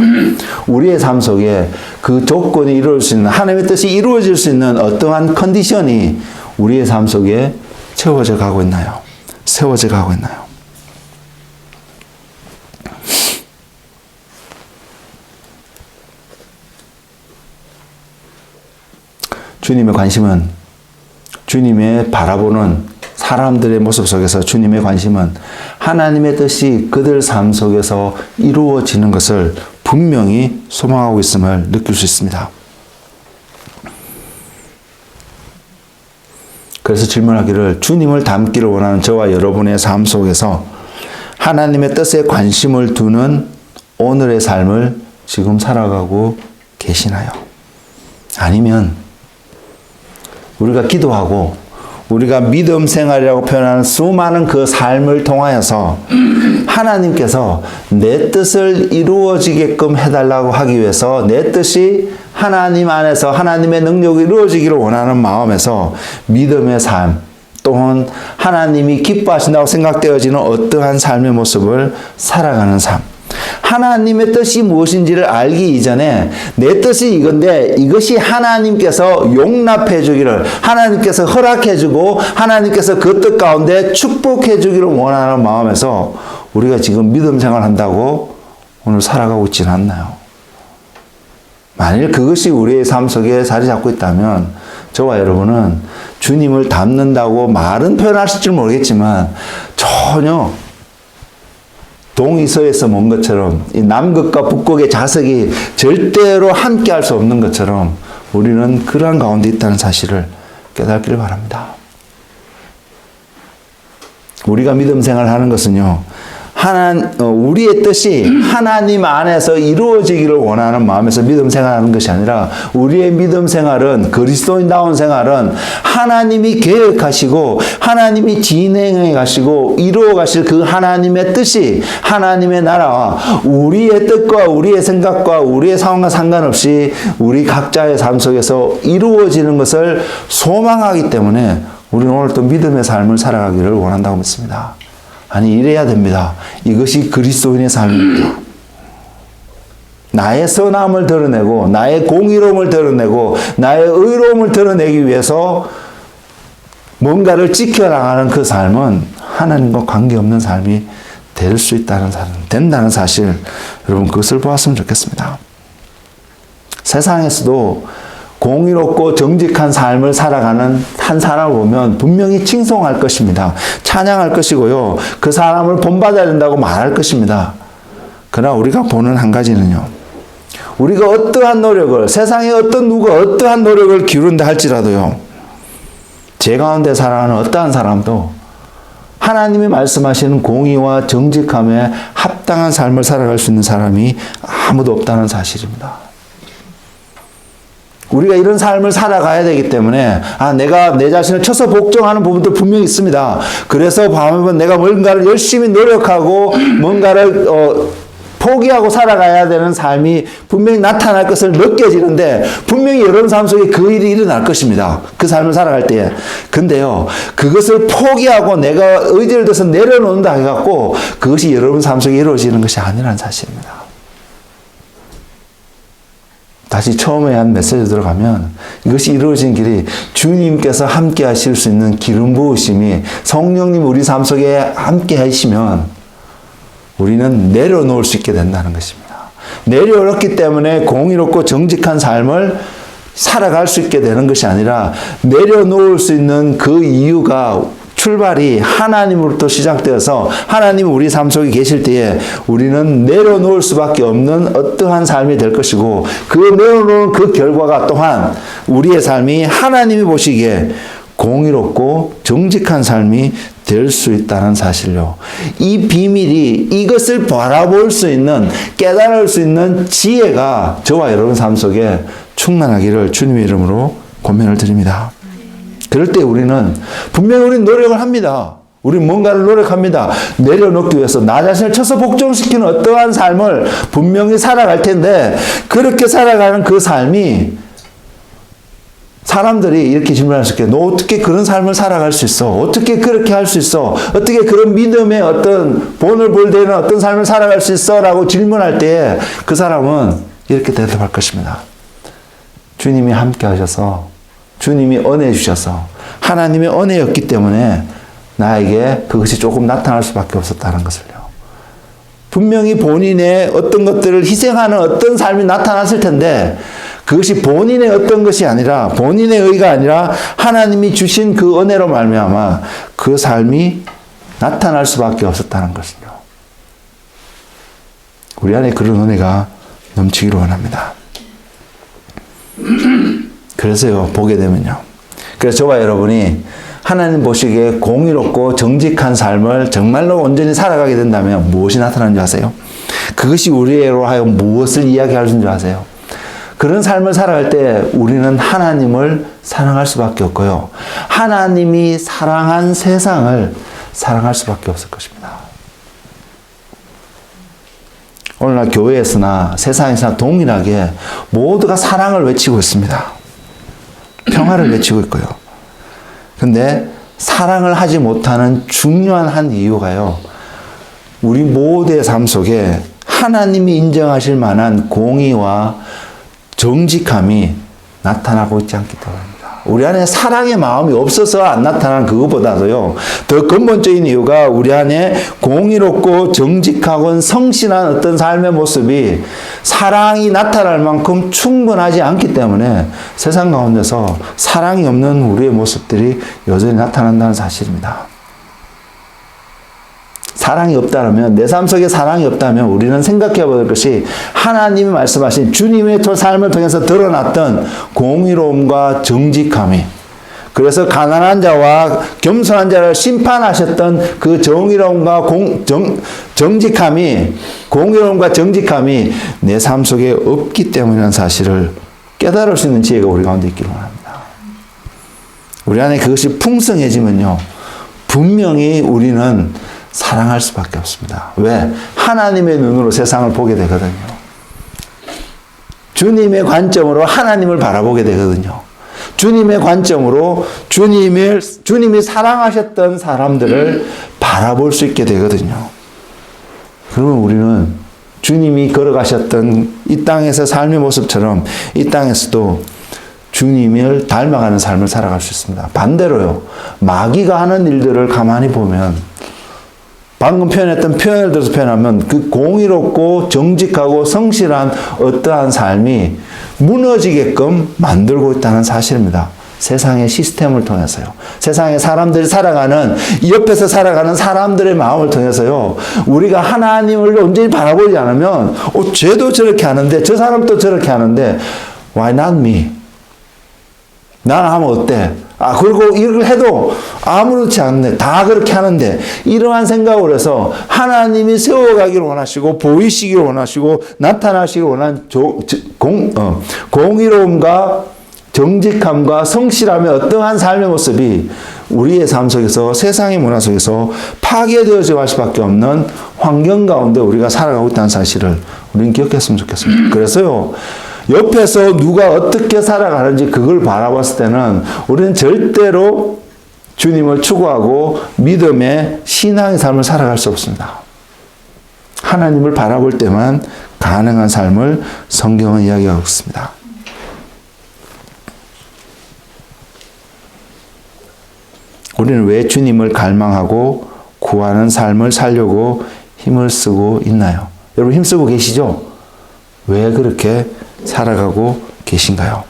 우리의 삶 속에 그 조건이 이루어질 수 있는, 하나님의 뜻이 이루어질 수 있는 어떠한 컨디션이 우리의 삶 속에 채워져 가고 있나요? 세워져 가고 있나요? 주님의 관심은, 주님의 바라보는 사람들의 모습 속에서 주님의 관심은 하나님의 뜻이 그들 삶 속에서 이루어지는 것을 분명히 소망하고 있음을 느낄 수 있습니다. 그래서 질문하기를, 주님을 닮기를 원하는 저와 여러분의 삶 속에서 하나님의 뜻에 관심을 두는 오늘의 삶을 지금 살아가고 계시나요? 아니면 우리가 기도하고 우리가 믿음 생활이라고 표현하는 수많은 그 삶을 통하여서 하나님께서 내 뜻을 이루어지게끔 해달라고 하기 위해서 내 뜻이 하나님 안에서 하나님의 능력이 이루어지기를 원하는 마음에서 믿음의 삶 또한 하나님이 기뻐하신다고 생각되어지는 어떠한 삶의 모습을 살아가는 삶, 하나님의 뜻이 무엇인지를 알기 이전에 내 뜻이 이건데 이것이 하나님께서 용납해 주기를, 하나님께서 허락해 주고 하나님께서 그 뜻 가운데 축복해 주기를 원하는 마음에서 우리가 지금 믿음 생활한다고 오늘 살아가고 있지는 않나요? 만일 그것이 우리의 삶 속에 자리 잡고 있다면 저와 여러분은 주님을 닮는다고 말은 표현하실지 모르겠지만 전혀 동이서에서 먼 것처럼 이 남극과 북극의 자석이 절대로 함께 할 수 없는 것처럼 우리는 그러한 가운데 있다는 사실을 깨닫기를 바랍니다. 우리가 믿음 생활을 하는 것은요, 우리의 뜻이 하나님 안에서 이루어지기를 원하는 마음에서 믿음 생활하는 것이 아니라 우리의 믿음 생활은 그리스도인다운 생활은 하나님이 계획하시고 하나님이 진행해 가시고 이루어 가실 그 하나님의 뜻이 하나님의 나라와 우리의 뜻과 우리의 생각과 우리의 상황과 상관없이 우리 각자의 삶 속에서 이루어지는 것을 소망하기 때문에 우리는 오늘 또 믿음의 삶을 살아가기를 원한다고 믿습니다. 아니 이래야 됩니다. 이것이 그리스도인의 삶입니다. 나의 선함을 드러내고 나의 공의로움을 드러내고 나의 의로움을 드러내기 위해서 뭔가를 지켜나가는 그 삶은 하나님과 관계없는 삶이 될 수 있다는 사실, 된다는 사실 여러분 그것을 보았으면 좋겠습니다. 세상에서도 공의롭고 정직한 삶을 살아가는 한 사람을 보면 분명히 칭송할 것입니다. 찬양할 것이고요. 그 사람을 본받아야 된다고 말할 것입니다. 그러나 우리가 보는 한 가지는요. 우리가 어떠한 노력을, 세상에 어떤 누가 어떠한 노력을 기울인다 할지라도요. 제 가운데 살아가는 어떠한 사람도 하나님이 말씀하시는 공의와 정직함에 합당한 삶을 살아갈 수 있는 사람이 아무도 없다는 사실입니다. 우리가 이런 삶을 살아가야 되기 때문에 내가 내 자신을 쳐서 복종하는 부분도 분명히 있습니다. 그래서 밤에 내가 뭔가를 열심히 노력하고 뭔가를 포기하고 살아가야 되는 삶이 분명히 나타날 것을 느껴지는데 분명히 여러분 삶 속에 그 일이 일어날 것입니다. 그 삶을 살아갈 때에. 근데요. 그것을 포기하고 내가 의지를 들어서 내려놓는다 해갖고 그것이 여러분 삶 속에 이루어지는 것이 아니라는 사실입니다. 다시 처음에 한 메시지로 들어가면 이것이 이루어진 길이 주님께서 함께 하실 수 있는 기름 부으심이 성령님 우리 삶 속에 함께 하시면 우리는 내려놓을 수 있게 된다는 것입니다. 내려놓기 때문에 공의롭고 정직한 삶을 살아갈 수 있게 되는 것이 아니라 내려놓을 수 있는 그 이유가 출발이 하나님으로부터 시작되어서 하나님이 우리 삶 속에 계실 때에 우리는 내려놓을 수밖에 없는 어떠한 삶이 될 것이고 그 내려놓은 그 결과가 또한 우리의 삶이 하나님이 보시기에 공의롭고 정직한 삶이 될 수 있다는 사실요. 이 비밀이 이것을 바라볼 수 있는 깨달을 수 있는 지혜가 저와 여러분 삶 속에 충만하기를 주님의 이름으로 권면을 드립니다. 그럴 때 우리는 분명히 우리는 노력을 합니다. 우리는 뭔가를 노력합니다. 내려놓기 위해서 나 자신을 쳐서 복종시키는 어떠한 삶을 분명히 살아갈 텐데 그렇게 살아가는 그 삶이 사람들이 이렇게 질문할 수 있게 너 어떻게 그런 삶을 살아갈 수 있어? 어떻게 그렇게 할 수 있어? 어떻게 그런 믿음의 어떤 본을 볼 때는 어떤 삶을 살아갈 수 있어? 라고 질문할 때 그 사람은 이렇게 대답할 것입니다. 주님이 함께 하셔서 주님이 은혜 주셔서 하나님의 은혜였기 때문에 나에게 그것이 조금 나타날 수밖에 없었다는 것을요. 분명히 본인의 어떤 것들을 희생하는 어떤 삶이 나타났을 텐데 그것이 본인의 어떤 것이 아니라 본인의 의가 아니라 하나님이 주신 그 은혜로 말미암아 그 삶이 나타날 수밖에 없었다는 것을요. 우리 안에 그런 은혜가 넘치기를 원합니다. 그래서요, 보게 되면요. 그래서 저와 여러분이 하나님 보시기에 공의롭고 정직한 삶을 정말로 온전히 살아가게 된다면 무엇이 나타나는 줄 아세요? 그것이 우리로 하여금 무엇을 이야기할 줄 아세요? 그런 삶을 살아갈 때 우리는 하나님을 사랑할 수밖에 없고요. 하나님이 사랑한 세상을 사랑할 수밖에 없을 것입니다. 오늘날 교회에서나 세상에서나 동일하게 모두가 사랑을 외치고 있습니다. 평화를 외치고 있고요. 근데 사랑을 하지 못하는 중요한 한 이유가요. 우리 모두의 삶 속에 하나님이 인정하실 만한 공의와 정직함이 나타나고 있지 않기 때문입니다. 우리 안에 사랑의 마음이 없어서 안 나타나는 그것보다도요. 더 근본적인 이유가 우리 안에 공의롭고 정직하고 성실한 어떤 삶의 모습이 사랑이 나타날 만큼 충분하지 않기 때문에 세상 가운데서 사랑이 없는 우리의 모습들이 여전히 나타난다는 사실입니다. 사랑이 없다면, 내 삶 속에 사랑이 없다면 우리는 생각해 볼 것이 하나님이 말씀하신 주님의 삶을 통해서 드러났던 공의로움과 정직함이 그래서 가난한 자와 겸손한 자를 심판하셨던 그 정의로움과 정직함이, 공의로움과 정직함이 내 삶 속에 없기 때문이라는 사실을 깨달을 수 있는 지혜가 우리 가운데 있기를 원합니다. 우리 안에 그것이 풍성해지면요, 분명히 우리는 사랑할 수밖에 없습니다. 왜? 하나님의 눈으로 세상을 보게 되거든요. 주님의 관점으로 하나님을 바라보게 되거든요. 주님의 관점으로 주님이 사랑하셨던 사람들을 바라볼 수 있게 되거든요. 그러면 우리는 주님이 걸어가셨던 이 땅에서 삶의 모습처럼 이 땅에서도 주님을 닮아가는 삶을 살아갈 수 있습니다. 반대로요, 마귀가 하는 일들을 가만히 보면, 방금 표현했던 표현을 들어서 표현하면 그 공의롭고 정직하고 성실한 어떠한 삶이 무너지게끔 만들고 있다는 사실입니다. 세상의 시스템을 통해서요. 세상에 사람들이 살아가는, 옆에서 살아가는 사람들의 마음을 통해서요. 우리가 하나님을 온전히 바라보지 않으면, 쟤도 저렇게 하는데, 저 사람도 저렇게 하는데, why not me? 나는 하면 어때? 그리고 이걸 해도 아무렇지 않네. 다 그렇게 하는데. 이러한 생각을 해서 하나님이 세워가기를 원하시고, 보이시기를 원하시고, 나타나시기를 원하는 공의로움과 정직함과 성실함의 어떠한 삶의 모습이 우리의 삶 속에서, 세상의 문화 속에서 파괴되어져 갈 수밖에 없는 환경 가운데 우리가 살아가고 있다는 사실을 우리는 기억했으면 좋겠습니다. 그래서요, 옆에서 누가 어떻게 살아가는지 그걸 바라봤을 때는 우리는 절대로 주님을 추구하고 믿음의 신앙의 삶을 살아갈 수 없습니다. 하나님을 바라볼 때만 가능한 삶을 성경은 이야기하고 있습니다. 우리는 왜 주님을 갈망하고 구하는 삶을 살려고 힘을 쓰고 있나요? 여러분 힘쓰고 계시죠? 왜 그렇게 살아가고 계신가요?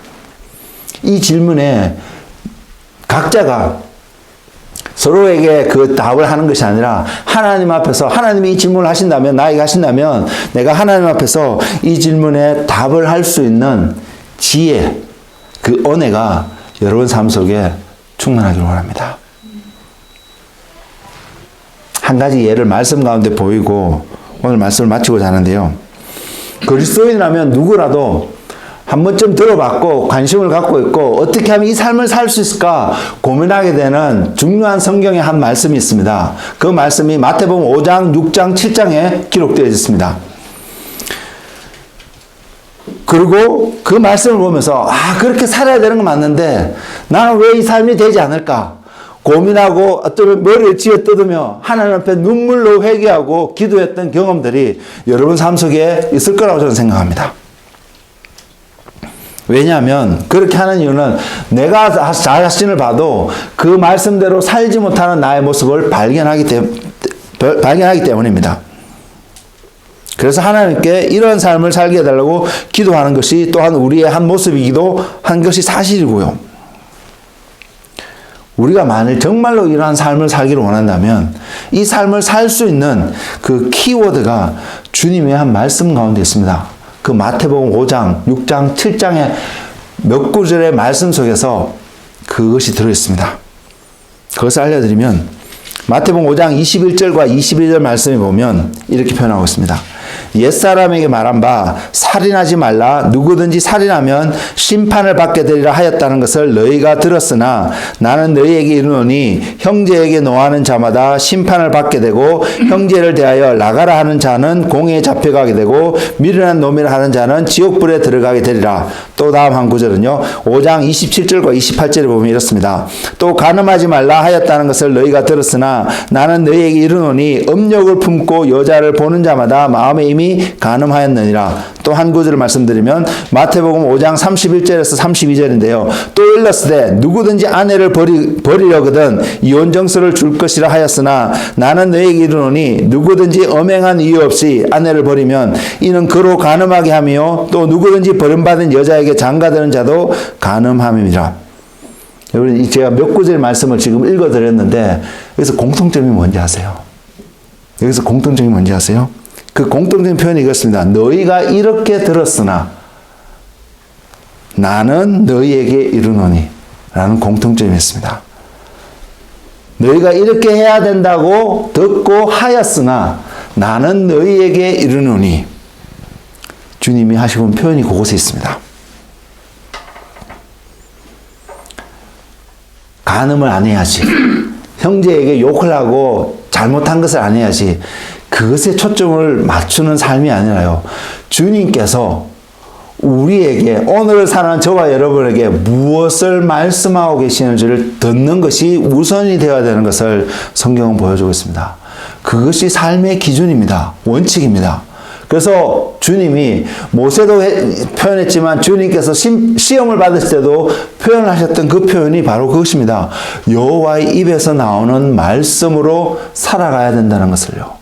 이 질문에 각자가 서로에게 그 답을 하는 것이 아니라 하나님 앞에서, 하나님이 이 질문을 하신다면, 나에게 하신다면 내가 하나님 앞에서 이 질문에 답을 할 수 있는 지혜, 그 은혜가 여러분 삶 속에 충만하기를 원합니다. 한 가지 예를 말씀 가운데 보이고 오늘 말씀을 마치고자 하는데요. 그리스도인이라면 누구라도 한 번쯤 들어봤고 관심을 갖고 있고 어떻게 하면 이 삶을 살 수 있을까 고민하게 되는 중요한 성경의 한 말씀이 있습니다. 그 말씀이 마태복음 5장, 6장, 7장에 기록되어 있습니다. 그리고 그 말씀을 보면서 그렇게 살아야 되는 건 맞는데 나는 왜 이 삶이 되지 않을까? 고민하고 어쩌면 머리를 쥐어뜯으며 하나님 앞에 눈물로 회개하고 기도했던 경험들이 여러분 삶 속에 있을 거라고 저는 생각합니다. 왜냐하면 그렇게 하는 이유는 내가 자신을 봐도 그 말씀대로 살지 못하는 나의 모습을 발견하기 때문입니다. 그래서 하나님께 이런 삶을 살게 해달라고 기도하는 것이 또한 우리의 한 모습이기도 한 것이 사실이고요. 우리가 만일 정말로 이러한 삶을 살기를 원한다면 이 삶을 살 수 있는 그 키워드가 주님의 한 말씀 가운데 있습니다. 그 마태복음 5장, 6장, 7장의 몇 구절의 말씀 속에서 그것이 들어있습니다. 그것을 알려드리면 마태복음 5장 21절과 22절 말씀에 보면 이렇게 표현하고 있습니다. 옛사람에게 말한 바 살인하지 말라 누구든지 살인하면 심판을 받게 되리라 하였다는 것을 너희가 들었으나 나는 너희에게 이르노니 형제에게 노하는 자마다 심판을 받게 되고 형제를 대하여 나가라 하는 자는 공회에 잡혀가게 되고 미련한 놈이라 하는 자는 지옥불에 들어가게 되리라. 또 다음 한 구절은요 5장 27절과 28절에 보면 이렇습니다. 또 간음하지 말라 하였다는 것을 너희가 들었으나 나는 너희에게 이르노니 음욕을 품고 여자를 보는 자마다 마음에 이미 간음하였느니라. 또 한 구절을 말씀드리면 마태복음 5장 31절에서 32절인데요. 또 일렀으되 누구든지 아내를 버리려거든 이혼정서를 줄 것이라 하였으나 나는 너희에게 이르노니 누구든지 엄행한 이유 없이 아내를 버리면 이는 그로 간음하게 하며 또 누구든지 버림받은 여자에게 장가드는 자도 간음함이니라. 여러분 제가 몇 구절의 말씀을 지금 읽어드렸는데 여기서 공통점이 뭔지 아세요? 여기서 공통점이 뭔지 아세요? 그 공통적인 표현이 이것입니다. 너희가 이렇게 들었으나 나는 너희에게 이르노니 라는 공통점이 있습니다. 너희가 이렇게 해야 된다고 듣고 하였으나 나는 너희에게 이르노니. 주님이 하시고 표현이 그곳에 있습니다. 간음을 안 해야지. 형제에게 욕을 하고 잘못한 것을 안 해야지. 그것에 초점을 맞추는 삶이 아니라요. 주님께서 우리에게 오늘 사는 저와 여러분에게 무엇을 말씀하고 계시는지를 듣는 것이 우선이 되어야 되는 것을 성경은 보여주고 있습니다. 그것이 삶의 기준입니다. 원칙입니다. 그래서 주님이 모세도 표현했지만 주님께서 시험을 받으실 때도 표현하셨던 그 표현이 바로 그것입니다. 여호와의 입에서 나오는 말씀으로 살아가야 된다는 것을요.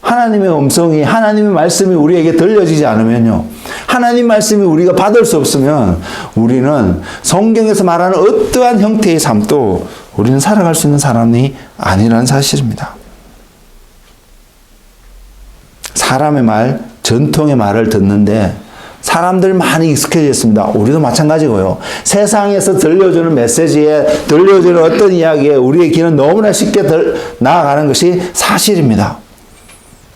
하나님의 음성이, 하나님의 말씀이 우리에게 들려지지 않으면요. 하나님 말씀이 우리가 받을 수 없으면 우리는 성경에서 말하는 어떠한 형태의 삶도 우리는 살아갈 수 있는 사람이 아니라는 사실입니다. 사람의 말, 전통의 말을 듣는데 사람들 많이 익숙해져 있습니다. 우리도 마찬가지고요. 세상에서 들려주는 메시지에, 들려주는 어떤 이야기에 우리의 귀는 너무나 쉽게 나아가는 것이 사실입니다.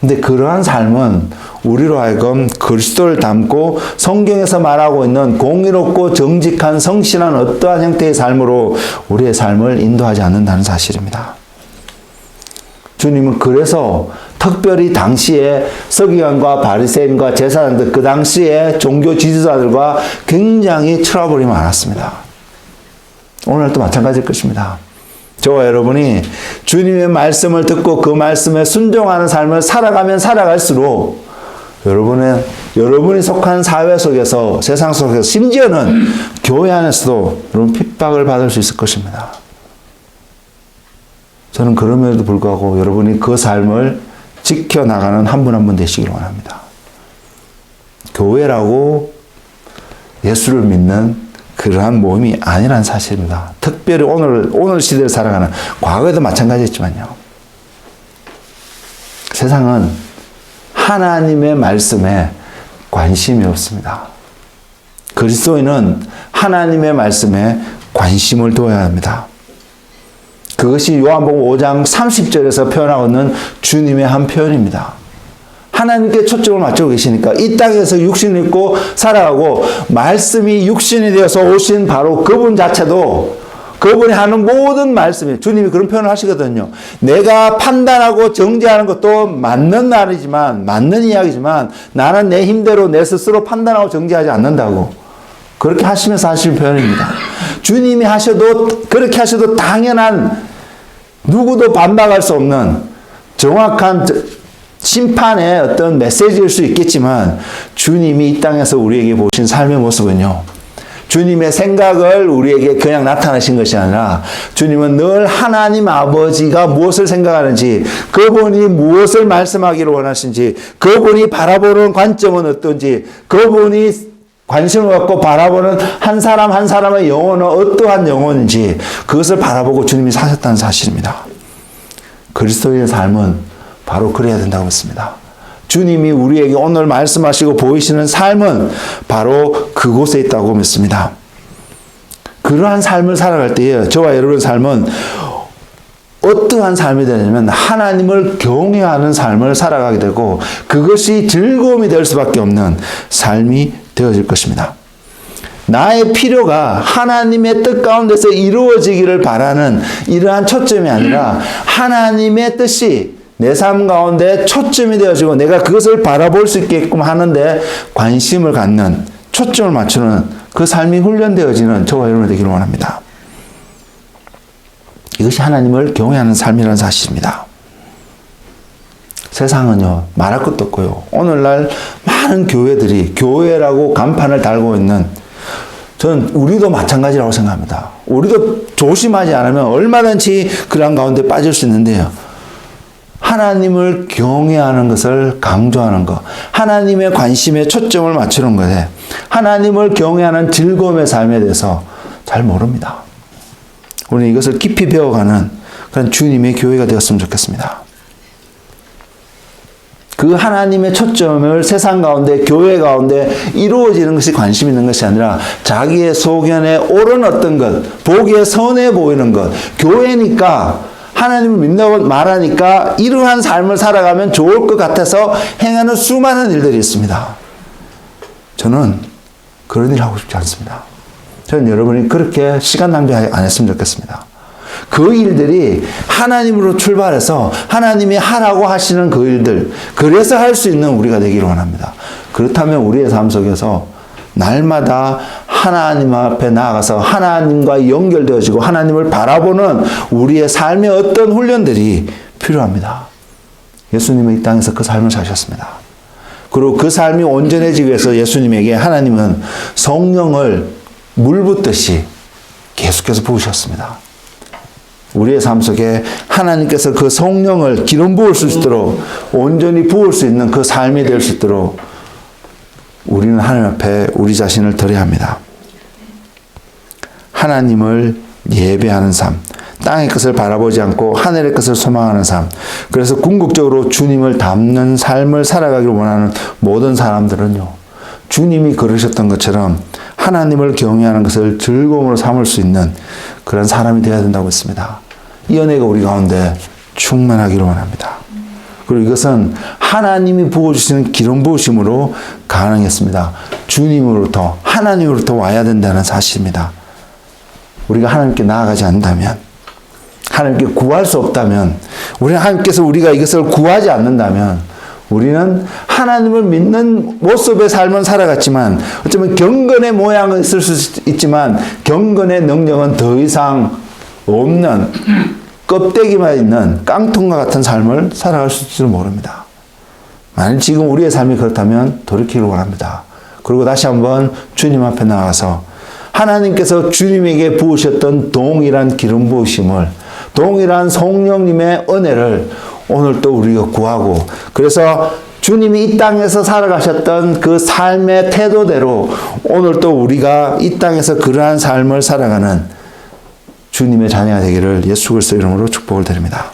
근데 그러한 삶은 우리로 하여금 그리스도를 닮고 성경에서 말하고 있는 공의롭고 정직한 성실한 어떠한 형태의 삶으로 우리의 삶을 인도하지 않는다는 사실입니다. 주님은 그래서 특별히 당시에 서기관과 바리새인과 제사장들, 그 당시에 종교 지도자들과 굉장히 트러블이 많았습니다. 오늘도 마찬가지일 것입니다. 저와 여러분이 주님의 말씀을 듣고 그 말씀에 순종하는 삶을 살아가면 살아갈수록 여러분이 속한 사회 속에서, 세상 속에서, 심지어는 교회 안에서도 여러분 핍박을 받을 수 있을 것입니다. 저는 그럼에도 불구하고 여러분이 그 삶을 지켜나가는 한 분 한 분 되시길 원합니다. 교회라고 예수를 믿는 그러한 모임이 아니라는 사실입니다. 특별히 오늘 시대를 살아가는, 과거에도 마찬가지였지만요. 세상은 하나님의 말씀에 관심이 없습니다. 그리스도인은 하나님의 말씀에 관심을 두어야 합니다. 그것이 요한복음 5장 30절에서 표현하고 있는 주님의 한 표현입니다. 하나님께 초점을 맞추고 계시니까 이 땅에서 육신을 입고 살아가고 말씀이 육신이 되어서 오신 바로 그분 자체도 그분이 하는 모든 말씀이, 주님이 그런 표현을 하시거든요. 내가 판단하고 정죄하는 것도 맞는 말이지만, 맞는 이야기지만 나는 내 힘대로 내 스스로 판단하고 정죄하지 않는다고 그렇게 하시면서 하시는 표현입니다. 주님이 그렇게 하셔도 당연한, 누구도 반박할 수 없는 정확한 심판의 어떤 메시지일 수 있겠지만, 주님이 이 땅에서 우리에게 보신 삶의 모습은요, 주님의 생각을 우리에게 그냥 나타내신 것이 아니라 주님은 늘 하나님 아버지가 무엇을 생각하는지, 그분이 무엇을 말씀하기를 원하신지, 그분이 바라보는 관점은 어떤지, 그분이 관심을 갖고 바라보는 한 사람 한 사람의 영혼은 어떠한 영혼인지 그것을 바라보고 주님이 사셨다는 사실입니다. 그리스도인의 삶은 바로 그래야 된다고 믿습니다. 주님이 우리에게 오늘 말씀하시고 보이시는 삶은 바로 그곳에 있다고 믿습니다. 그러한 삶을 살아갈 때에 저와 여러분의 삶은 어떠한 삶이 되냐면 하나님을 경외하는 삶을 살아가게 되고 그것이 즐거움이 될 수밖에 없는 삶이 되어질 것입니다. 나의 필요가 하나님의 뜻 가운데서 이루어지기를 바라는 이러한 초점이 아니라 하나님의 뜻이 내 삶 가운데 초점이 되어지고 내가 그것을 바라볼 수 있게끔 하는데 관심을 갖는, 초점을 맞추는 그 삶이 훈련되어지는 저와 여러분이 되기를 원합니다. 이것이 하나님을 경외하는 삶이라는 사실입니다. 세상은요, 말할 것도 없고요. 오늘날 많은 교회들이 교회라고 간판을 달고 있는, 저는 우리도 마찬가지라고 생각합니다. 우리도 조심하지 않으면 얼마든지 그런 가운데 빠질 수 있는데요. 하나님을 경외하는 것을 강조하는 것, 하나님의 관심에 초점을 맞추는 것에, 하나님을 경외하는 즐거움의 삶에 대해서 잘 모릅니다. 우리는 이것을 깊이 배워가는 그런 주님의 교회가 되었으면 좋겠습니다. 그 하나님의 초점을 세상 가운데, 교회 가운데 이루어지는 것이 관심 있는 것이 아니라 자기의 소견에 옳은 어떤 것, 보기에 선해 보이는 것, 교회니까 하나님을 믿는다고 말하니까 이러한 삶을 살아가면 좋을 것 같아서 행하는 수많은 일들이 있습니다. 저는 그런 일 하고 싶지 않습니다. 저는 여러분이 그렇게 시간 낭비 안 했으면 좋겠습니다. 그 일들이 하나님으로 출발해서 하나님이 하라고 하시는 그 일들, 그래서 할 수 있는 우리가 되기를 원합니다. 그렇다면 우리의 삶 속에서 날마다 하나님 앞에 나아가서 하나님과 연결되어지고 하나님을 바라보는 우리의 삶의 어떤 훈련들이 필요합니다. 예수님은 이 땅에서 그 삶을 사셨습니다. 그리고 그 삶이 온전해지기 위해서 예수님에게 하나님은 성령을 물 붓듯이 계속해서 부으셨습니다. 우리의 삶 속에 하나님께서 그 성령을 기름 부을 수 있도록 온전히 부을 수 있는 그 삶이 될 수 있도록 우리는 하나님 앞에 우리 자신을 드려야 합니다. 하나님을 예배하는 삶, 땅의 것을 바라보지 않고 하늘의 것을 소망하는 삶. 그래서 궁극적으로 주님을 닮는 삶을 살아가기를 원하는 모든 사람들은요, 주님이 그러셨던 것처럼 하나님을 경외하는 것을 즐거움으로 삼을 수 있는 그런 사람이 되어야 된다고 했습니다. 이 은혜가 우리 가운데 충만하기를 원합니다. 그리고 이것은 하나님이 부어주시는 기름 부으심으로 가능했습니다. 주님으로부터, 하나님으로부터 와야 된다는 사실입니다. 우리가 하나님께 나아가지 않는다면, 하나님께 구할 수 없다면, 우리는 하나님께서 우리가 이것을 구하지 않는다면, 우리는 하나님을 믿는 모습의 삶은 살아갔지만, 어쩌면 경건의 모양은 있을 수 있지만, 경건의 능력은 더 이상 없는, 껍데기만 있는 깡통과 같은 삶을 살아갈 수 있을지도 모릅니다. 만약 지금 우리의 삶이 그렇다면 돌이키길 원합니다. 그리고 다시 한번 주님 앞에 나가서 하나님께서 주님에게 부으셨던 동일한 기름 부으심을, 동일한 성령님의 은혜를 오늘 또 우리가 구하고, 그래서 주님이 이 땅에서 살아가셨던 그 삶의 태도대로 오늘 또 우리가 이 땅에서 그러한 삶을 살아가는 주님의 자녀가 되기를 예수 그리스도 이름으로 축복을 드립니다.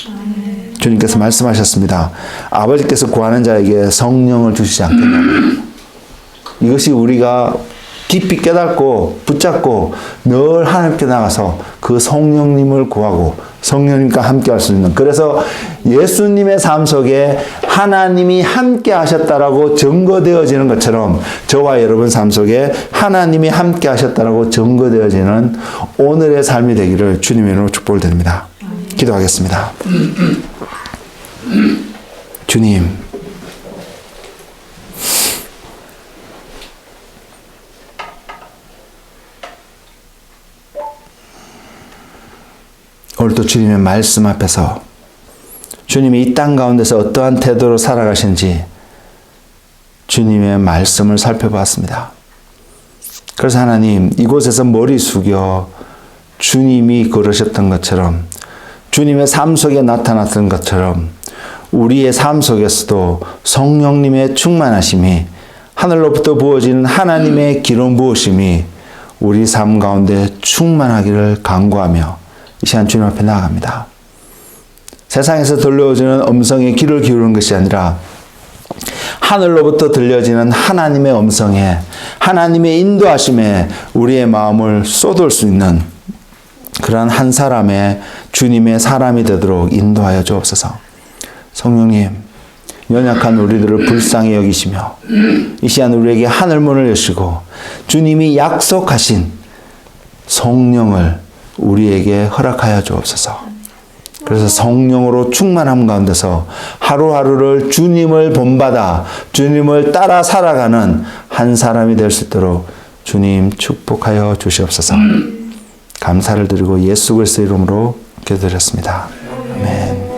주님께서 말씀하셨습니다. 아버지께서 구하는 자에게 성령을 주시지 않겠냐고. 이것이 우리가 깊이 깨닫고 붙잡고 늘 하나님께 나가서 그 성령님을 구하고 성령님과 함께 할 수 있는, 그래서 예수님의 삶 속에 하나님이 함께 하셨다라고 증거되어지는 것처럼 저와 여러분 삶 속에 하나님이 함께 하셨다라고 증거되어지는 오늘의 삶이 되기를 주님의 이름으로 축복을 드립니다. 기도하겠습니다. 주님, 오늘도 주님의 말씀 앞에서 주님이 이 땅 가운데서 어떠한 태도로 살아가신지 주님의 말씀을 살펴봤습니다. 그래서 하나님, 이곳에서 머리 숙여 주님이 그러셨던 것처럼, 주님의 삶 속에 나타났던 것처럼 우리의 삶 속에서도 성령님의 충만하심이, 하늘로부터 부어지는 하나님의 기름 부으심이 우리 삶 가운데 충만하기를 간구하며 이 시간 주님 앞에 나아갑니다. 세상에서 들려오는 음성에 귀를 기울이는 것이 아니라 하늘로부터 들려지는 하나님의 음성에, 하나님의 인도하심에 우리의 마음을 쏟을 수 있는 그러한 한 사람의 주님의 사람이 되도록 인도하여 주옵소서. 성령님, 연약한 우리들을 불쌍히 여기시며 이 시간 우리에게 하늘문을 여시고 주님이 약속하신 성령을 우리에게 허락하여 주옵소서. 그래서 성령으로 충만함 가운데서 하루하루를 주님을 본받아 주님을 따라 살아가는 한 사람이 될 수 있도록 주님 축복하여 주시옵소서. 감사를 드리고 예수 그리스도 이름으로 기도드렸습니다. 아멘.